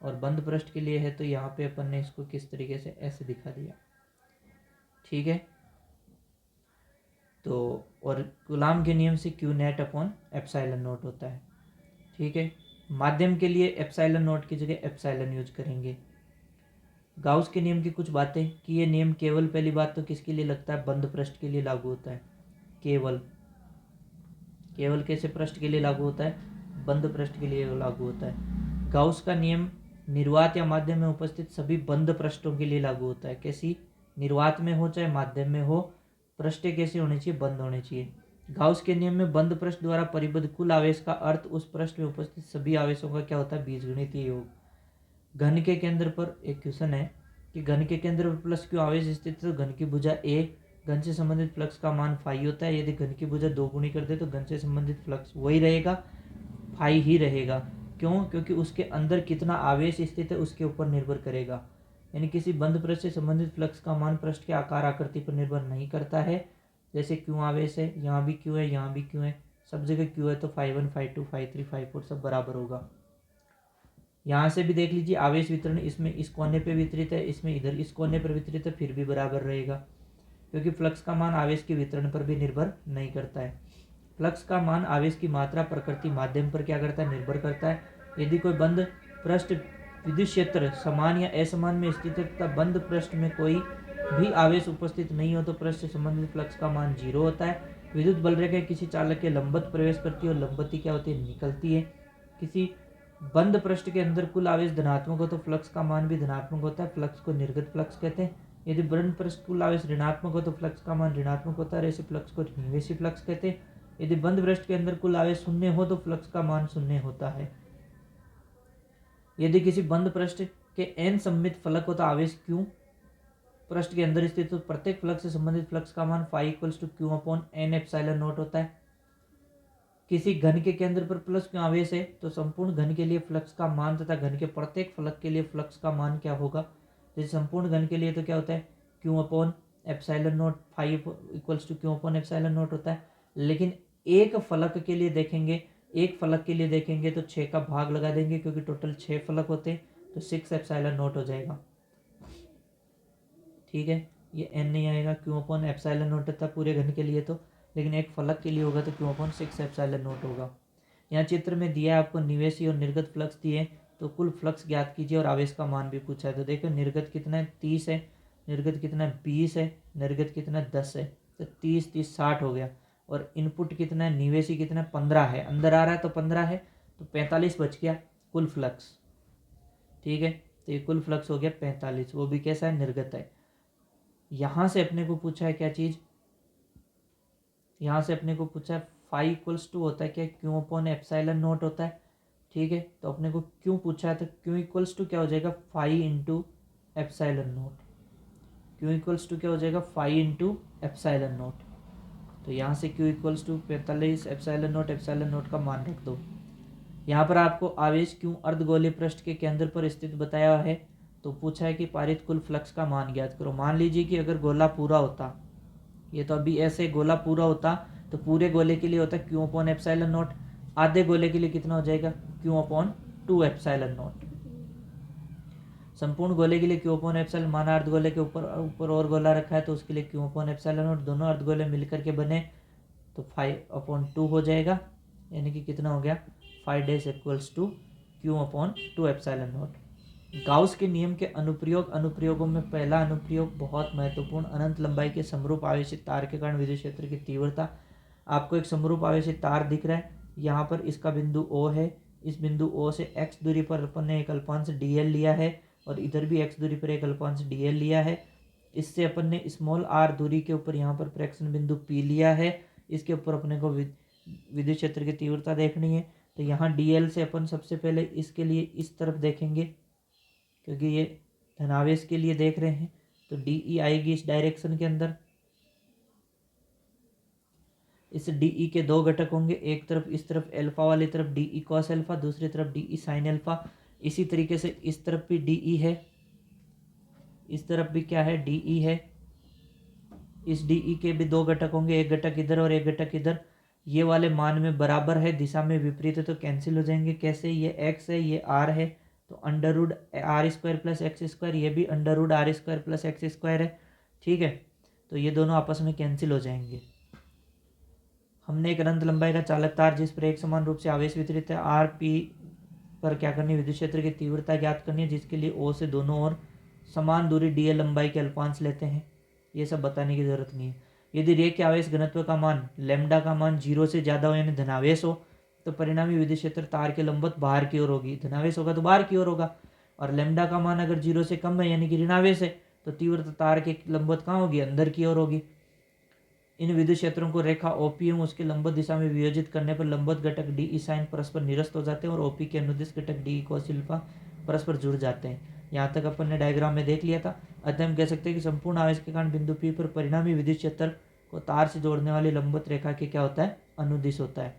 और बंद पृष्ठ के लिए है तो यहाँ पे अपन ने इसको किस तरीके से ऐसे दिखा दिया, ठीक है। तो और कूलाम के नियम से Q net upon epsilon not होता है, ठीक है। माध्यम के लिए एप्सिलॉन नॉट की जगह एप्सिलॉन यूज करेंगे। गाउस के नियम की कुछ बातें कि ये नियम केवल, पहली बात तो किसके लिए लगता है, बंद पृष्ठ के लिए लागू होता है। केवल कैसे पृष्ठ के लिए लागू होता है, बंद पृष्ठ के लिए लागू होता है। गाउस का नियम निर्वात या माध्यम में उपस्थित सभी बंद पृष्ठों के लिए लागू होता है। कैसी, निर्वात में हो चाहे माध्यम में हो, पृष्ठें कैसी होनी चाहिए, बंद होनी चाहिए। गाउस के नियम में बंद पृष्ठ द्वारा परिबद्ध कुल आवेश का अर्थ उस पृष्ठ में उपस्थित सभी आवेशों का क्या होता है, बीजगणितीय योग। घन के केंद्र पर एक क्वेश्चन है कि घन के केंद्र पर प्लस क्यू आवेश स्थित है तो घन की भुजा ए, घन से संबंधित फ्लक्स का मान फाई होता है। यदि घन की भुजा 2 गुणी कर दे तो घन से संबंधित फ्लक्स वही रहेगा, फाई ही रहेगा। क्यों, क्योंकि उसके अंदर कितना आवेश स्थित है उसके ऊपर निर्भर करेगा। यानी किसी बंद पृष्ठ से संबंधित फ्लक्स का मान पृष्ठ के आकार आकृति पर निर्भर नहीं करता है। जैसे क्यों आवेश है, यहाँ भी क्यों है, यहाँ भी क्यों है, सब जगह क्यों है, तो φ1 φ2 φ3 φ4 सब बराबर होगा। यहाँ से भी देख लीजिए आवेश वितरण, इसमें इस कोने पे वितरित है, इसमें इधर इस कोने पर वितरित है, फिर भी बराबर रहेगा, क्योंकि फ्लक्स का मान आवेश के वितरण पर भी निर्भर नहीं करता है। फ्लक्स का मान आवेश की मात्रा, प्रकृति, माध्यम पर क्या करता है, निर्भर करता है। यदि कोई बंद पृष्ठ विद्युत क्षेत्र समान या असमान में स्थित है तथा बंद पृष्ठ में कोई भी आवेश उपस्थित नहीं हो तो पृष्ठ से संबंधित फ्लक्स का मान 0 होता है। विद्युत बल रेखा किसी चालक के लंबवत प्रवेश करती है और लंबवती क्या होती है, निकलती है। किसी बंद पृष्ठ के अंदर कुल आवेश धनात्मक हो तो फ्लक्स का मान भी धनात्मक होता है, फ्लक्स को निर्गत फ्लक्स कहते हैं। यदि बंद पृष्ठ कुल आवेश ऋणात्मक हो तो फ्लक्स का मान ऋणात्मक होता है, ऐसे फ्लक्स को निवेशी फ्लक्स कहते हैं। यदि बंद पृष्ठ के अंदर कुल आवेश शून्य हो तो फ्लक्स का मान शून्य होता है। यदि किसी बंद पृष्ठ के n सममित फलक हो तो आवेश क्यू पृष्ठ के अंदर स्थित तो प्रत्येक फ्लक्स से संबंधित फ्लक्स का मान phi equals to Q upon N epsilon not होता है। किसी घन के केंद्र पर प्लस क्यू आवेश है तो संपूर्ण घन के लिए फ्लक्स का मान तथा घन के प्रत्येक फलक के लिए फ्लक्स का मान क्या होगा। जैसे संपूर्ण घन के लिए तो क्या होता है, Q upon epsilon not, phi equals to Q upon epsilon not होता है। लेकिन एक फलक के लिए देखेंगे, तो 6 का भाग लगा देंगे क्योंकि टोटल 6 फलक होते हैं, तो 6 एप्सिलॉन नॉट हो जाएगा, ठीक है। ये n नहीं आएगा, क्यू अपॉन एप्सिलॉन नॉट था पूरे घन के लिए तो, लेकिन एक फलक के लिए होगा तो क्यू अपॉन 6 एप्सिलॉन नॉट होगा। यहाँ चित्र में दिया है आपको निवेशी और निर्गत फ्लक्स दिए, तो कुल फ्लक्स ज्ञात कीजिए और आवेश का मान भी पूछा है। तो देखो निर्गत कितना है, 30 है, निर्गत कितना है, 20 है, निर्गत कितना है, 10 है, तो 30 30 60 हो गया। और इनपुट कितना है, निवेशी कितना है, 15 है, अंदर आ रहा है तो 15 है, तो 45 बच गया कुल फ्लक्स, ठीक है। तो ये कुल फ्लक्स हो गया 45, वो भी कैसा है, निर्गत है। यहाँ से अपने को पूछा है क्या चीज़, यहाँ से अपने को पूछा है फाई इक्वल्स टू होता है क्या, क्यू अपॉन एप्सिलॉन नॉट होता है, ठीक है। तो अपने को क्यों पूछा है तो क्यू इक्वल्स टू क्या हो जाएगा, phi into epsilon not. Q equals to क्या हो जाएगा, फाई इंटू एप्सिलॉन नॉट। तो यहाँ से Q equals to 45 epsilon not का मान रख दो। यहाँ पर आपको आवेश क्यों अर्धगोलीय पृष्ठ के केंद्र पर स्थित बताया है, तो पूछा है कि पारित कुल फ्लक्स का मान ज्ञात करो। मान लीजिए कि अगर गोला पूरा होता, ये तो अभी ऐसे गोला पूरा होता तो पूरे गोले के लिए होता क्यू अपॉन एप्सिलॉन नॉट, आधे गोले के लिए कितना हो जाएगा, क्यू अपॉन 2 एप्सिलॉन नॉट। संपूर्ण गोले के लिए क्यू अपॉन एप्सिलॉन, माना अर्ध गोले के ऊपर और गोला रखा है तो उसके लिए क्यू अपॉन एप्सिलॉन नॉट, दोनों अर्ध गोले मिलकर के बने तो 5/2 हो जाएगा, यानी कि कितना हो गया, 5 dash equals to Q upon 2 epsilon not. Gauss के नियम के अनुप्रयोगों में पहला अनुप्रयोग बहुत महत्वपूर्ण, अनंत लंबाई के समरूप आवेशित तार के कारण विद्युत क्षेत्र की तीव्रता। आपको एक समरूप आवेशित तार दिख रहा है, यहाँ पर इसका बिंदु O है, इस बिंदु O से x दूरी पर अपन ने एक अल्पांश dl लिया है और इधर भी x दूरी पर एक अल्पांश dl लिया है। इससे अपन ने स्मॉल r दूरी के ऊपर यहाँ पर प्रेक्षण बिंदु P लिया है, इसके ऊपर अपने को विद्युत क्षेत्र की तीव्रता देखनी है। तो यहाँ dl से अपन सबसे पहले इसके लिए इस तरफ देखेंगे क्योंकि ये धनावेश के लिए देख रहे हैं, तो DE आएगी इस डायरेक्शन के अंदर। इस DE के 2 घटक होंगे, एक तरफ इस तरफ अल्फा वाली तरफ DE कॉस अल्फा, दूसरी तरफ DE साइन अल्फा। इसी तरीके से इस तरफ भी DE है, इस तरफ भी क्या है, DE है। इस DE के भी 2 घटक होंगे, एक घटक इधर और एक घटक इधर। ये वाले मान में बराबर है, दिशा में विपरीत है तो कैंसिल हो जाएंगे। कैसे, ये x है, ये r है, तो under root R square plus X square, ये भी under root R square plus X square है, ठीक है। तो ये दोनों आपस में कैंसिल हो जाएंगे। हमने एक अनंत लंबाई का चालक तार जिस पर एक समान रूप से आवेश वितरित है आर पी पर क्या करनी है, विद्युत क्षेत्र की तीव्रता ज्ञात करनी है, जिसके लिए ओ से दोनों ओर समान दूरी डी एल लंबाई के अल्पांश लेते हैं। ये सब बताने की जरूरत नहीं है। यदि रेख के आवेश घनत्व का मान लेमडा का मान 0 से ज़्यादा हो यानी धनावेश हो तो परिणामी विद्युत क्षेत्र तार के लंबवत बाहर की ओर होगी। धनावेश होगा तो बाहर की ओर होगा, और लेमडा का मान अगर 0 से कम है यानी कि ऋणावेश है तो तीव्रता तार के लंबवत कहाँ होगी, अंदर की ओर होगी। इन विद्युत क्षेत्रों को रेखा ओपी एवं उसके लंबवत दिशा में वियोजित करने पर लंबवत घटक डी ई साइन परस्पर निरस्त हो जाते हैं और ओपी के अनुदिश घटक डी कोस अल्फा परस्पर जुड़ जाते हैं। यहाँ तक अपन ने डायग्राम में देख लिया था। अतः हम कह सकते हैं कि संपूर्ण आवेश के कारण बिंदु पी पर परिणामी विद्युत क्षेत्र को तार से जोड़ने वाली लंबवत रेखा के क्या होता है, अनुदिश होता है।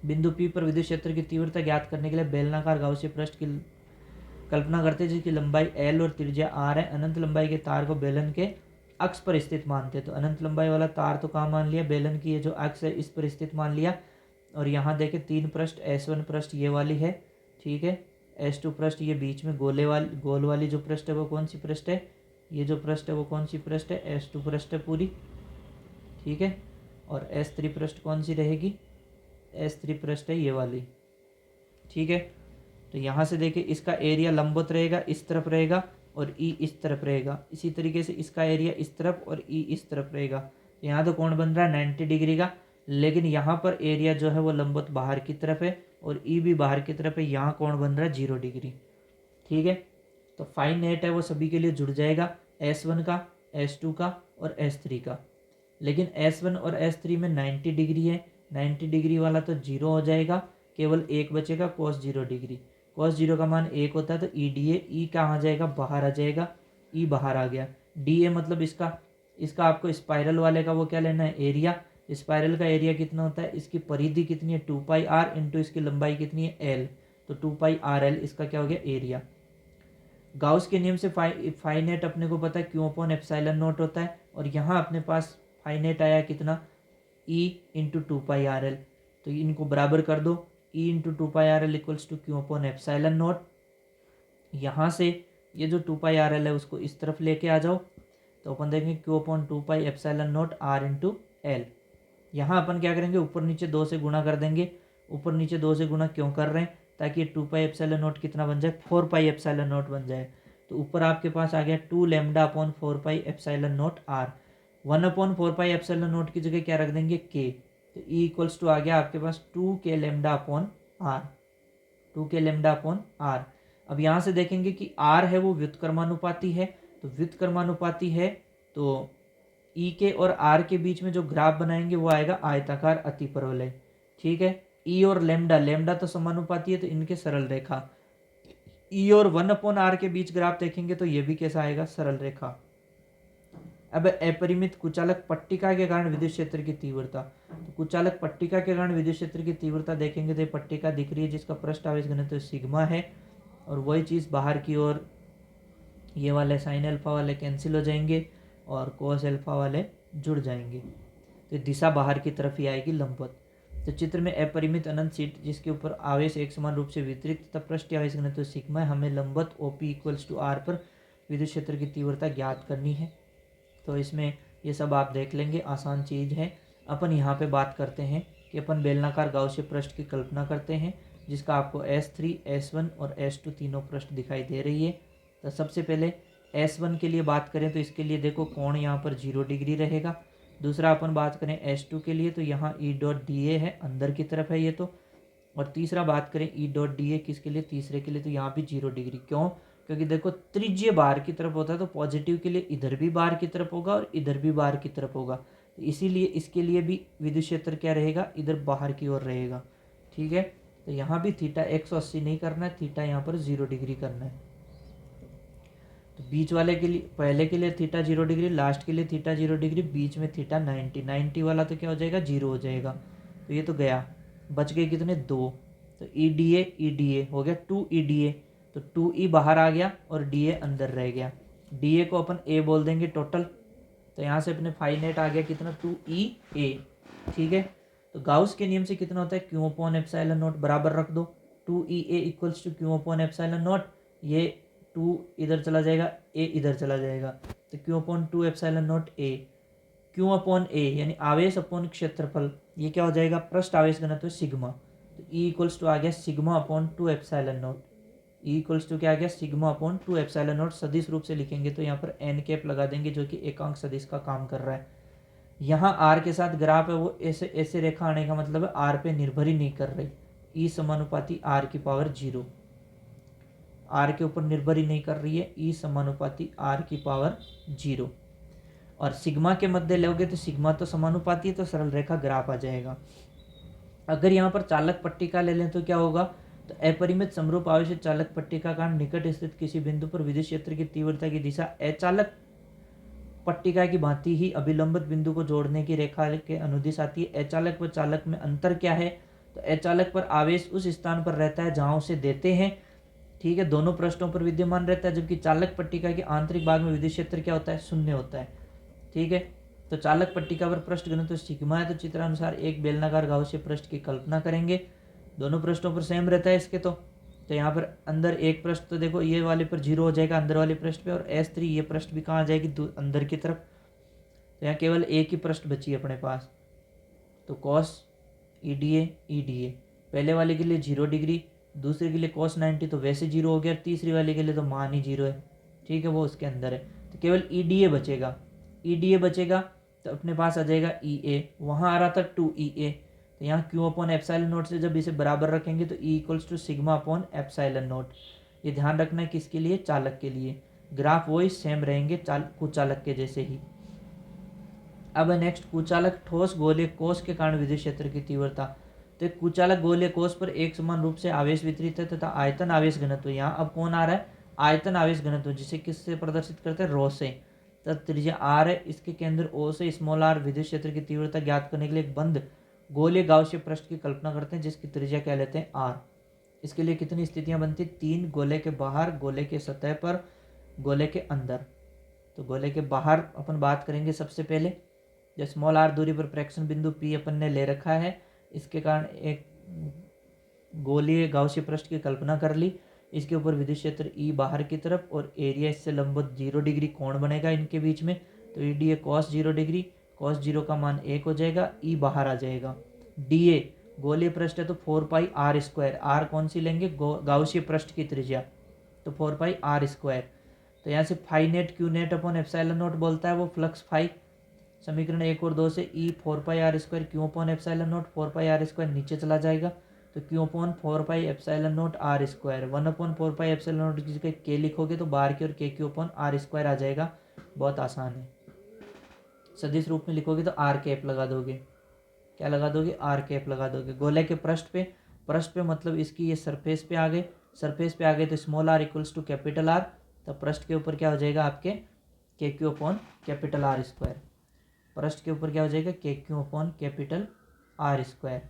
बिंदु पी पर विद्युत क्षेत्र की तीव्रता ज्ञात करने के लिए बेलनाकार गाउसीय पृष्ठ की कल्पना करते हैं जिसकी लंबाई एल और त्रिज्या आर है। अनंत लंबाई के तार को बेलन के अक्ष पर स्थित मानते हैं। तो अनंत लंबाई वाला तार तो कहाँ मान लिया, बेलन की ये जो अक्ष है इस पर स्थित मान लिया। और यहाँ देखें 3 पृष्ठ, S1 पृष्ठ ये वाली है, ठीक है। S2 पृष्ठ ये बीच में गोल वाली जो पृष्ठ है वो कौन सी पृष्ठ है, ये जो पृष्ठ है वो कौन सी पृष्ठ है, S2 पृष्ठ है पूरी, ठीक है। और S3 पृष्ठ कौन सी रहेगी, S3 पृष्ठ है ये वाली, ठीक है। तो यहाँ से देखिए इसका एरिया लंबवत रहेगा, इस तरफ रहेगा, और ई इस तरफ रहेगा। इसी तरीके से इसका एरिया इस तरफ और ई इस तरफ रहेगा। तो यहाँ तो कोण बन रहा है 90 डिग्री का, लेकिन यहाँ पर एरिया जो है वो लंबवत बाहर की तरफ है और ई भी बाहर की तरफ है। यहाँ कोण बन रहा है 0 डिग्री, ठीक है। तो फाइन नेट है वो सभी के लिए जुड़ जाएगा, S1 का, S2 का और S3 का। लेकिन S1 और S3 में 90 डिग्री है, 90 डिग्री वाला तो 0 हो जाएगा, केवल एक बचेगा cos 0 डिग्री। cos 0 का मान 1 होता है तो ई डी ए, ई कहाँ आ जाएगा, बाहर आ जाएगा, ई बाहर आ गया। डी ए मतलब इसका आपको स्पाइरल वाले का वो क्या लेना है, एरिया। स्पाइरल का एरिया कितना होता है, इसकी परिधि कितनी है 2 पाई आर इंटू इसकी लंबाई कितनी है एल, तो 2 पाई आर एल इसका क्या हो गया, एरिया। गाउस के नियम से फाइनेट अपने को पता है क्यू अपॉन एप्सिलॉन नॉट होता है, और यहाँ अपने पास फाइनेट आया कितना, E into 2 pi R L. तो इनको बराबर कर दो, E into 2 pi R L equals to Q upon epsilon not. यहाँ से ये जो 2 पाई आर एल है उसको इस तरफ लेके आ जाओ, तो अपन देखेंगे Q upon 2 pi epsilon not R into L. यहाँ अपन क्या करेंगे, ऊपर नीचे 2 से गुणा कर देंगे। ऊपर नीचे 2 से गुणा क्यों कर रहे हैं, ताकि 2 पाई एप्सिलॉन नॉट कितना बन जाए, 4 पाई एप्सिलॉन नॉट बन जाए। तो ऊपर आपके पास आ गया 2 lambda upon 4 pi epsilon not R. 1 upon 4 pi epsilon not की जगह क्या रख देंगे, के। तो ई इक्वल्स टू आ गया आपके पास 2 के लैम्डा अपॉन आर, 2 के लैम्डा अपॉन आर। अब यहाँ से देखेंगे कि आर है वो व्युत्क्रमानुपाती है, तो व्युत्क्रमानुपाती है तो ई के और आर के बीच में जो ग्राफ बनाएंगे वो आएगा आयताकार अतिपरवलय, ठीक है। ई और लेमडा, लेमडा तो समानुपाती है तो इनके सरल रेखा। ई और 1 अपॉन आर के बीच ग्राफ देखेंगे तो ये भी कैसा आएगा, सरल रेखा। अब अपरिमित कुचालक पट्टिका के कारण विद्युत क्षेत्र की तीव्रता, तो कुचालक पट्टिका के कारण विद्युत क्षेत्र की तीव्रता देखेंगे तो पट्टिका दिख रही है जिसका पृष्ठ आवेश घनत्व सिग्मा है, और वही चीज़ बाहर की ओर ये वाले साइन अल्फा वाले कैंसिल हो जाएंगे और कोस अल्फा वाले जुड़ जाएंगे। तो दिशा बाहर की तरफ ही आएगी लंबवत। तो चित्र में अपरिमित अनंत सीट जिसके ऊपर आवेश एक समान रूप से वितरित तथा पृष्ठ आवेश घनत्व सिग्मा है, हमें लंबवत ओपी इक्वल्स टू आर पर विद्युत क्षेत्र की तीव्रता ज्ञात करनी है। तो इसमें ये सब आप देख लेंगे, आसान चीज़ है। अपन यहाँ पे बात करते हैं कि अपन बेलनाकार गाउसीय पृष्ठ की कल्पना करते हैं जिसका आपको S3, S1 और S2 तीनों पृष्ठ दिखाई दे रही है। तो सबसे पहले S1 के लिए बात करें तो इसके लिए देखो कोण यहाँ पर 0 डिग्री रहेगा। दूसरा अपन बात करें S2 के लिए तो यहाँ E डॉट डी ए है, अंदर की तरफ है ये तो। और तीसरा बात करें E डॉट डी ए किसके लिए, तीसरे के लिए, तो यहाँ भी 0 डिग्री। क्यों, क्योंकि देखो त्रिज्य बाहर की तरफ होता है तो पॉजिटिव के लिए इधर भी बाहर की तरफ होगा और इधर भी बाहर की तरफ होगा, तो इसीलिए इसके लिए भी विद्युत क्षेत्र क्या रहेगा, इधर बाहर की ओर रहेगा, ठीक है। तो यहाँ भी थीटा 180 नहीं करना है, थीटा यहाँ पर 0 डिग्री करना है। तो बीच वाले के लिए, पहले के लिए थीटा 0 डिग्री, लास्ट के लिए थीटा 0 डिग्री, बीच में थीटा 90 वाला तो क्या हो जाएगा, 0 हो जाएगा। तो ये तो गया, बच गए कितने, 2। तो ई डी ए हो गया 2 ई डी ए, तो 2 ई बाहर आ गया और डी ए अंदर रह गया। डी ए को अपन ए बोल देंगे टोटल। तो यहाँ से अपने फाइनेट आ गया कितना, 2 ई ए, ठीक है। तो गाउस के नियम से कितना होता है, क्यू अपॉन एप्सिलॉन नॉट बराबर रख दो, 2EA equals to Q upon epsilon not, ये 2 इधर चला जाएगा, ए इधर चला जाएगा, तो q upon 2 epsilon naught a, q upon a यानी आवेश अपॉन क्षेत्रफल, ये क्या हो जाएगा, पृष्ठ आवेश घनत्व सिग्मा, तो ई इक्वल्स टू आ गया sigma upon 2 epsilon not, E equals to क्या आ गया, सिग्मा अपॉन 2 एप्सिलॉन नॉट। सदिश रूप से लिखेंगे तो यहाँ पर एन कैप लगा देंगे जो कि एकांक सदिश का काम कर रहा है। यहाँ आर के साथ ग्राफ है वो ऐसे ऐसे रेखा आने का मतलब है आर पे निर्भर ही नहीं कर रही, ई समानुपाती आर की पावर 0, आर के ऊपर निर्भर ही नहीं कर रही है, ई समानुपाती आर की पावर 0। और सिग्मा के मध्य लोगे तो सिग्मा तो समानुपाती है, तो सरल रेखा ग्राफ आ जाएगा। अगर यहाँ पर चालक पट्टिका ले लें तो क्या होगा, तो अपरिमित समरूप आवेशित चालक पट्टिका का निकट स्थित किसी बिंदु पर विद्युत क्षेत्र की तीव्रता की दिशा अचालक पट्टिका की भांति ही अभिलंबित बिंदु को जोड़ने की रेखा के अनुदिश आती है। अचालक व चालक में अंतर क्या है, तो अचालक पर आवेश उस स्थान पर रहता है जहां उसे देते हैं, ठीक है, दोनों पृष्ठों पर विद्यमान रहता है, जबकि चालक पट्टिका के आंतरिक भाग में विद्युत क्षेत्र क्या होता है, शून्य होता है, ठीक है। तो चालक पट्टिका पर पृष्ठ घनत्व सिग्मा है, तो चित्रानुसार एक बेलनाकार गाउसीय पृष्ठ की कल्पना करेंगे, दोनों पृष्ठों पर सेम रहता है इसके, तो यहाँ पर अंदर एक पृष्ठ तो देखो ये वाले पर 0 हो जाएगा अंदर वाले पृष्ठ पे, और S3 ये पृष्ठ भी कहाँ आ जाएगी, अंदर की तरफ, तो यहाँ केवल एक ही पृष्ठ बची है अपने पास, तो कॉस EDA EDA, पहले वाले के लिए 0 डिग्री, दूसरे के लिए cos 90 तो वैसे 0 हो गया, तीसरी वाले के लिए तो मान ही 0 है, ठीक है, वो उसके अंदर है, तो केवल EDA बचेगा, EDA बचेगा तो अपने पास आ जाएगा EA, वहाँ आ रहा था 2EA, तो यहाँ क्यू अपॉन एप्सिलॉन नोट से जब इसे बराबर रखेंगे तो E equals to sigma upon epsilon not. ये ध्यान रखना है किसके लिए, चालक के लिए, ग्राफ वही सेम रहेंगे कुचालक के जैसे ही। अब नेक्स्ट कुचालक ठोस गोलीय कोष के कारण विद्युत क्षेत्र की तीव्रता, तो कुचालक गोलीय कोष पर एक समान रूप से आवेश वितरित है तथा आयतन आवेश घनत्व, यहाँ अब कौन आ रहा है, आयतन आवेश घनत्व, जिसे किससे प्रदर्शित करते हैं, रो से, तथा त्रिज्या आर है, इसके केंद्र ओ से स्मॉल आर विद्युत क्षेत्र की तीव्रता ज्ञात करने के लिए एक बंद गोलीय गाउसीय पृष्ठ की कल्पना करते हैं जिसकी त्रिज्या क्या लेते हैं, आर। इसके लिए कितनी स्थितियां बनती, 3, गोले के बाहर, गोले के सतह पर, गोले के अंदर। तो गोले के बाहर अपन बात करेंगे सबसे पहले, जो स्मॉल आर दूरी पर प्रेक्षण बिंदु पी अपन ने ले रखा है, इसके कारण एक गोलीय गाउसीय पृष्ठ की कल्पना कर ली, इसके ऊपर विद्युत क्षेत्र ई बाहर की तरफ और एरिया इससे लंबवत 0 डिग्री कोण बनेगा इनके बीच में, तो EDA cos 0 डिग्री, cos 0 का मान 1 हो जाएगा, ई बाहर आ जाएगा। DA गोलीय पृष्ठ है तो 4πr², आर कौन सी लेंगे, गाउसीय पृष्ठ की त्रिज्या, तो 4πr², तो यहाँ से phi net Q net upon epsilon not बोलता है वो फ्लक्स फाई, समीकरण 1 और 2 से E 4πr² q upon epsilon naught, 4πr² नीचे चला जाएगा, तो q upon 4π epsilon naught r², 1/4π epsilon not की जगह के लिखोगे तो बाहर की ओर के क्यू अपॉन r² आ जाएगा, बहुत आसान है। सदिश रूप में लिखोगे तो आर कैप लगा दोगे, क्या लगा दोगे, आर कैप लगा दोगे, गोले के पृष्ठ पे मतलब इसकी ये सरफेस पे आ गए, सरफेस पे आ गए तो small r equals to capital R, तो पृष्ठ के ऊपर क्या हो जाएगा आपके के क्यू अपॉन कैपिटल R², पृष्ठ के ऊपर क्या हो जाएगा, K Q upon capital R²,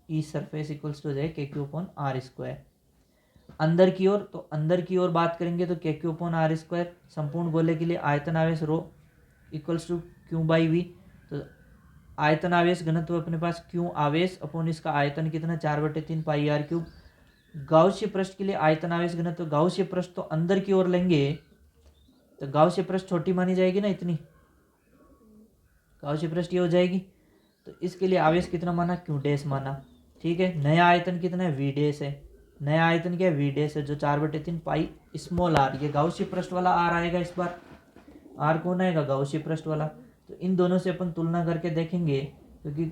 E surface equals to हो जाएगा के क्यू अपॉन R²। अंदर की ओर, तो अंदर की ओर बात करेंगे तो के क्यू अपॉन R², संपूर्ण गोले के लिए आयतन आवेश रो इक्वल्स टू Q/V, तो आयतन आवेश घनत्व अपने पास Q आवेश अपॉन इसका आयतन कितना, 4/3 πr³। गाउसीय पृष्ठ के लिए आयतन आवेश घनत्व, गाउसीय पृष्ठ तो अंदर की ओर लेंगे तो गाउसीय पृष्ठ छोटी मानी जाएगी ना, इतनी गाउसीय पृष्ठ ये हो जाएगी, तो इसके लिए आवेश कितना माना, Q' माना, ठीक है। नया आयतन कितना है, V' है, नया आयतन क्या है, V' है, जो 4/3 पाई स्मॉल r, ये गाउसीय पृष्ठ वाला r आएगा, इस बार r कौन आएगा, गाउसीय पृष्ठ वाला, तो इन दोनों से अपन तुलना करके देखेंगे, क्योंकि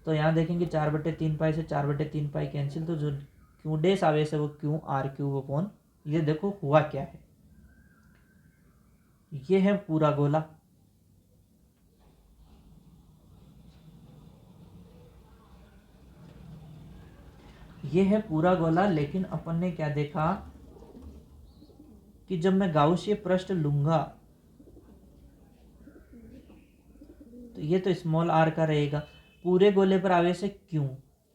तो यहाँ देखेंगे 4/3 पाई से 4/3 पाई कैंसिल, तो जो Q' आवेश है वो Q r³ ये देखो हुआ क्या है, ये है पूरा गोला, ये है पूरा गोला। लेकिन अपन ने क्या देखा कि जब मैं गाउसीय पृष्ठ लूंगा तो ये तो स्मॉल r का रहेगा, पूरे गोले पर आवेश है Q,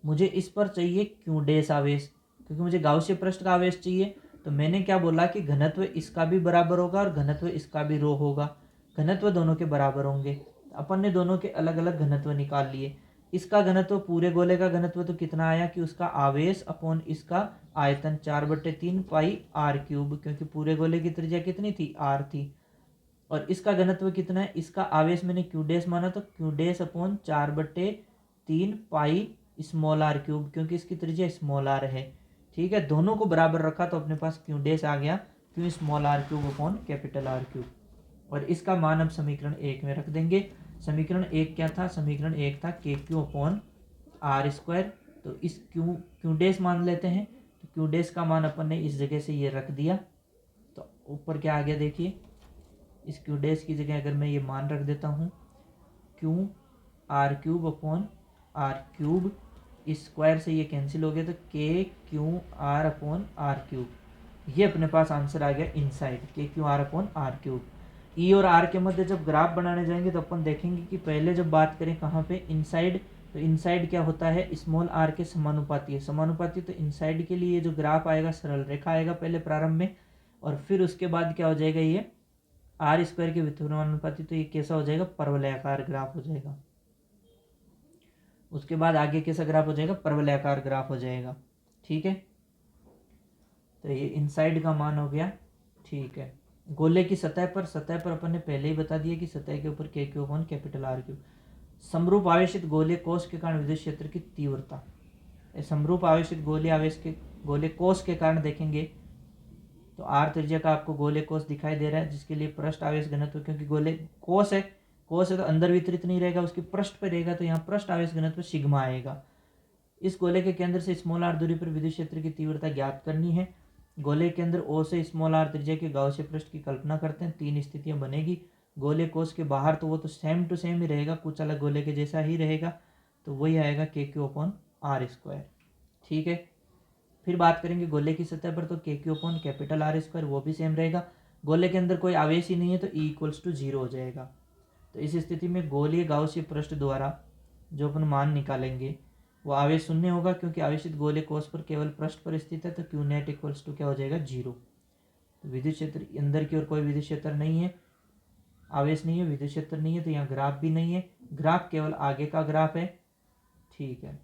मुझे इस पर चाहिए Q' आवेश, क्योंकि मुझे गाउसीय पृष्ठ का आवेश चाहिए, तो मैंने क्या बोला कि घनत्व इसका भी बराबर होगा और घनत्व इसका भी रो होगा, घनत्व दोनों के बराबर होंगे, अपन ने दोनों के अलग अलग घनत्व निकाल लिए, इसका घनत्व पूरे गोले का घनत्व तो कितना आया कि उसका आवेश अपॉन इसका आयतन 4/3 पाई आर क्यूब, क्योंकि पूरे गोले की त्रिज्या कितनी थी, आर थी। और इसका घनत्व कितना है, इसका आवेश मैंने क्यू डैश माना तो Q dash upon 4/3 pi small R cube, क्योंकि इसकी त्रिज्या स्मॉल आर है। ठीक है, दोनों को बराबर रखा तो अपने पास क्यू डैश आ गया, Q small R cube upon capital R cube. और इसका मान अब समीकरण 1 में रख देंगे। समीकरण 1 क्या था, समीकरण 1 था के क्यू अपॉन आर स्क्वायर। तो इस क्यू डैश मान लेते हैं, तो क्यू डैश का मान अपन ने इस जगह से ये रख दिया। तो ऊपर क्या आ गया देखिए, इस क्यू डैश की जगह अगर मैं ये मान रख देता हूँ q r cube upon r cube, इस स्क्वायर से ये कैंसिल हो गया तो k q r upon r cube, ये अपने पास आंसर आ गया inside k q r upon r cube. E और आर के मध्य जब ग्राफ बनाने जाएंगे तो अपन देखेंगे कि पहले जब बात करें कहाँ पे, इनसाइड, तो इनसाइड क्या होता है, स्मॉल आर के समानुपाती है। समानुपाती तो इनसाइड के लिए जो ग्राफ आएगा सरल रेखा आएगा पहले प्रारंभ में, और फिर उसके बाद क्या हो जाएगा, ये आर स्क्वायर के व्युत्क्रमानुपाती, तो ये कैसा हो जाएगा, परवलयाकार ग्राफ हो जाएगा। उसके बाद आगे कैसा ग्राफ हो जाएगा, परवलयाकार ग्राफ हो जाएगा। ठीक है, तो ये इनसाइड का मान हो गया। ठीक है, गोले की सतह पर अपन ने पहले ही बता दिया कि सतह के ऊपर के Q upon capital R cube. समरूप आवेशित गोले कोष के कारण विद्युत क्षेत्र की तीव्रता, समरूप आवेशित गोले कोष के कारण देखेंगे तो आर त्रिज्या का आपको गोले कोष दिखाई दे रहा है, जिसके लिए पृष्ठ आवेश घनत्व, क्योंकि गोले कोष है तो अंदर वितरित नहीं रहेगा, उसकी पृष्ठ पर रहेगा, तो यहाँ पृष्ठ आवेश घनत्व सिग्मा आएगा। इस गोले के केंद्र से स्मॉल आर दूरी पर विद्युत क्षेत्र की तीव्रता ज्ञात करनी है। गोले के अंदर ओ से स्मॉल आर त्रिज्या के गाउसीय पृष्ठ की कल्पना करते हैं। 3 स्थितियां बनेगी। गोले कोष के बाहर तो वो तो सेम टू सेम ही रहेगा, कुछ अलग गोले के जैसा ही रहेगा, तो वही आएगा के क्यू अपॉन आर स्क्वायर। ठीक है, फिर बात करेंगे गोले की सतह पर, तो k Q upon capital are square, वो भी सेम रहेगा। गोले के अंदर कोई आवेश ही नहीं है तो ई इक्वल्स टू 0 हो जाएगा। तो इस स्थिति में गोलीय गाउसीय पृष्ठ द्वारा जो अपन मान निकालेंगे वो आवेश शून्य होगा, क्योंकि आवेशित गोले कोष पर केवल पृष्ठ पर स्थित है, तो क्यू नेट इक्वल्स टू क्या हो जाएगा, 0। तो विद्युत क्षेत्र अंदर की ओर कोई विद्युत क्षेत्र नहीं है, आवेश नहीं है, विद्युत क्षेत्र नहीं है, तो यहाँ ग्राफ भी नहीं है, ग्राफ केवल आगे का ग्राफ है। ठीक है,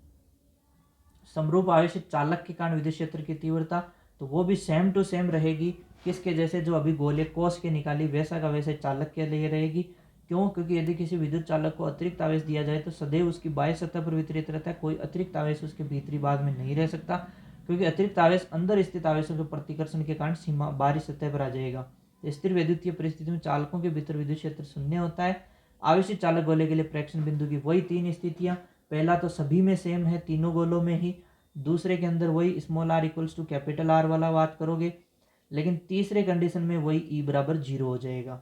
समरूप आवेशित चालक के कारण विद्युत क्षेत्र की तीव्रता, तो वो भी सेम टू सेम रहेगी, किसके जैसे, जो अभी गोले कोष के निकाली वैसा का वैसे चालक के लिए रहेगी। क्यों, क्योंकि यदि किसी विद्युत चालक को अतिरिक्त आवेश दिया जाए तो सदैव उसकी बाह्य सतह पर वितरित रहता है, कोई अतिरिक्त आवेश उसके भीतरी भाग में नहीं रह सकता, क्योंकि अतिरिक्त आवेश अंदर स्थित आवेशों के प्रतिकर्षण के कारण सीमा बाहरी सतह पर आ जाएगा। स्थिर वैद्युतीय परिस्थिति में चालकों के भीतर विद्युत क्षेत्र शून्य होता है। आवेशित चालक गोले के लिए प्रेक्षण बिंदु की वही 3 स्थितियां, पहला तो सभी में सेम है, तीनों गोलों में ही। दूसरे के अंदर वही small R equals to capital R वाला बात करोगे, लेकिन तीसरे कंडीशन में वही ई बराबर 0 हो जाएगा।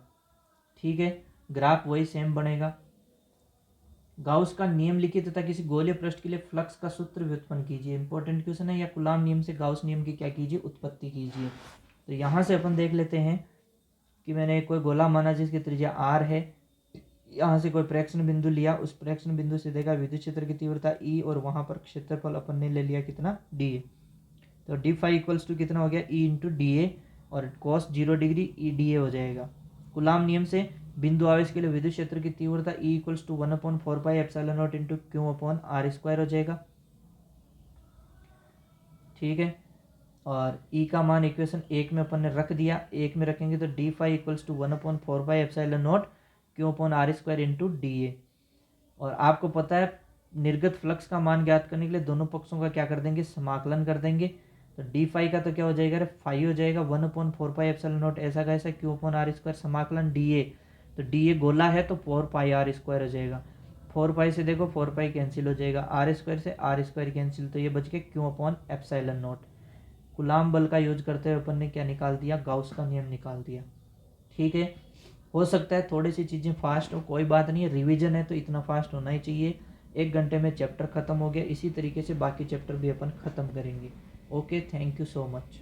ठीक है, ग्राफ वही सेम बनेगा। गाउस का नियम लिखिए तथा किसी गोलीय पृष्ठ के लिए फ्लक्स का सूत्र व्युत्पन्न कीजिए। इंपॉर्टेंट क्वेश्चन है, या कूलॉम नियम से गाउस नियम की क्या कीजिए, उत्पत्ति कीजिए। तो यहाँ से अपन देख लेते हैं कि मैंने कोई गोला माना जिसकी त्रिज्या आर है, यहाँ से कोई प्रेक्षण बिंदु लिया, उस प्रेक्षण बिंदु से देखा विद्युत क्षेत्र की तीव्रता ई, और वहाँ पर क्षेत्रफल अपन ने ले लिया कितना, डी ए। तो डी फाई इक्वल्स टू कितना हो गया, ई इंटू डी ए, और cos 0 degree E D A हो जाएगा। कूलॉम नियम से बिंदु आवेश के लिए विद्युत क्षेत्र की तीव्रता E equals to 1/4 pi epsilon not into Q upon are square हो जाएगा। ठीक है, और ई का मान इक्वेशन 1 में अपन ने रख दिया। 1 में रखेंगे तो D phi equals to 1/4 pi epsilon not Q upon are square into D A. और आपको पता है निर्गत फ्लक्स का मान ज्ञात करने के लिए दोनों पक्षों का क्या कर देंगे, समाकलन कर देंगे। तो डी फाई का तो क्या हो जाएगा, फाई हो जाएगा 1/4 पाई एप्सिलॉन नॉट ऐसा का ऐसा क्यू अपॉन आर स्क्वायर, समाकलन डी ए। तो डी ए गोला है तो 4 पाई आर स्क्वायर हो जाएगा। 4 पाई से देखो 4 पाई कैंसिल हो जाएगा, आर स्क्वायर से आर स्क्वायर कैंसिल, तो ये बच के Q upon epsilon not. Coulomb बल का यूज करते हुए अपन ने क्या निकाल दिया, गाउस का नियम निकाल दिया। ठीक है, हो सकता है थोड़ी सी चीज़ें फास्ट हो, कोई बात नहीं है, रिवीजन है तो इतना फास्ट होना ही चाहिए। 1 घंटे में चैप्टर खत्म हो गया, इसी तरीके से बाकी चैप्टर भी अपन खत्म करेंगे। Okay, thank you so much.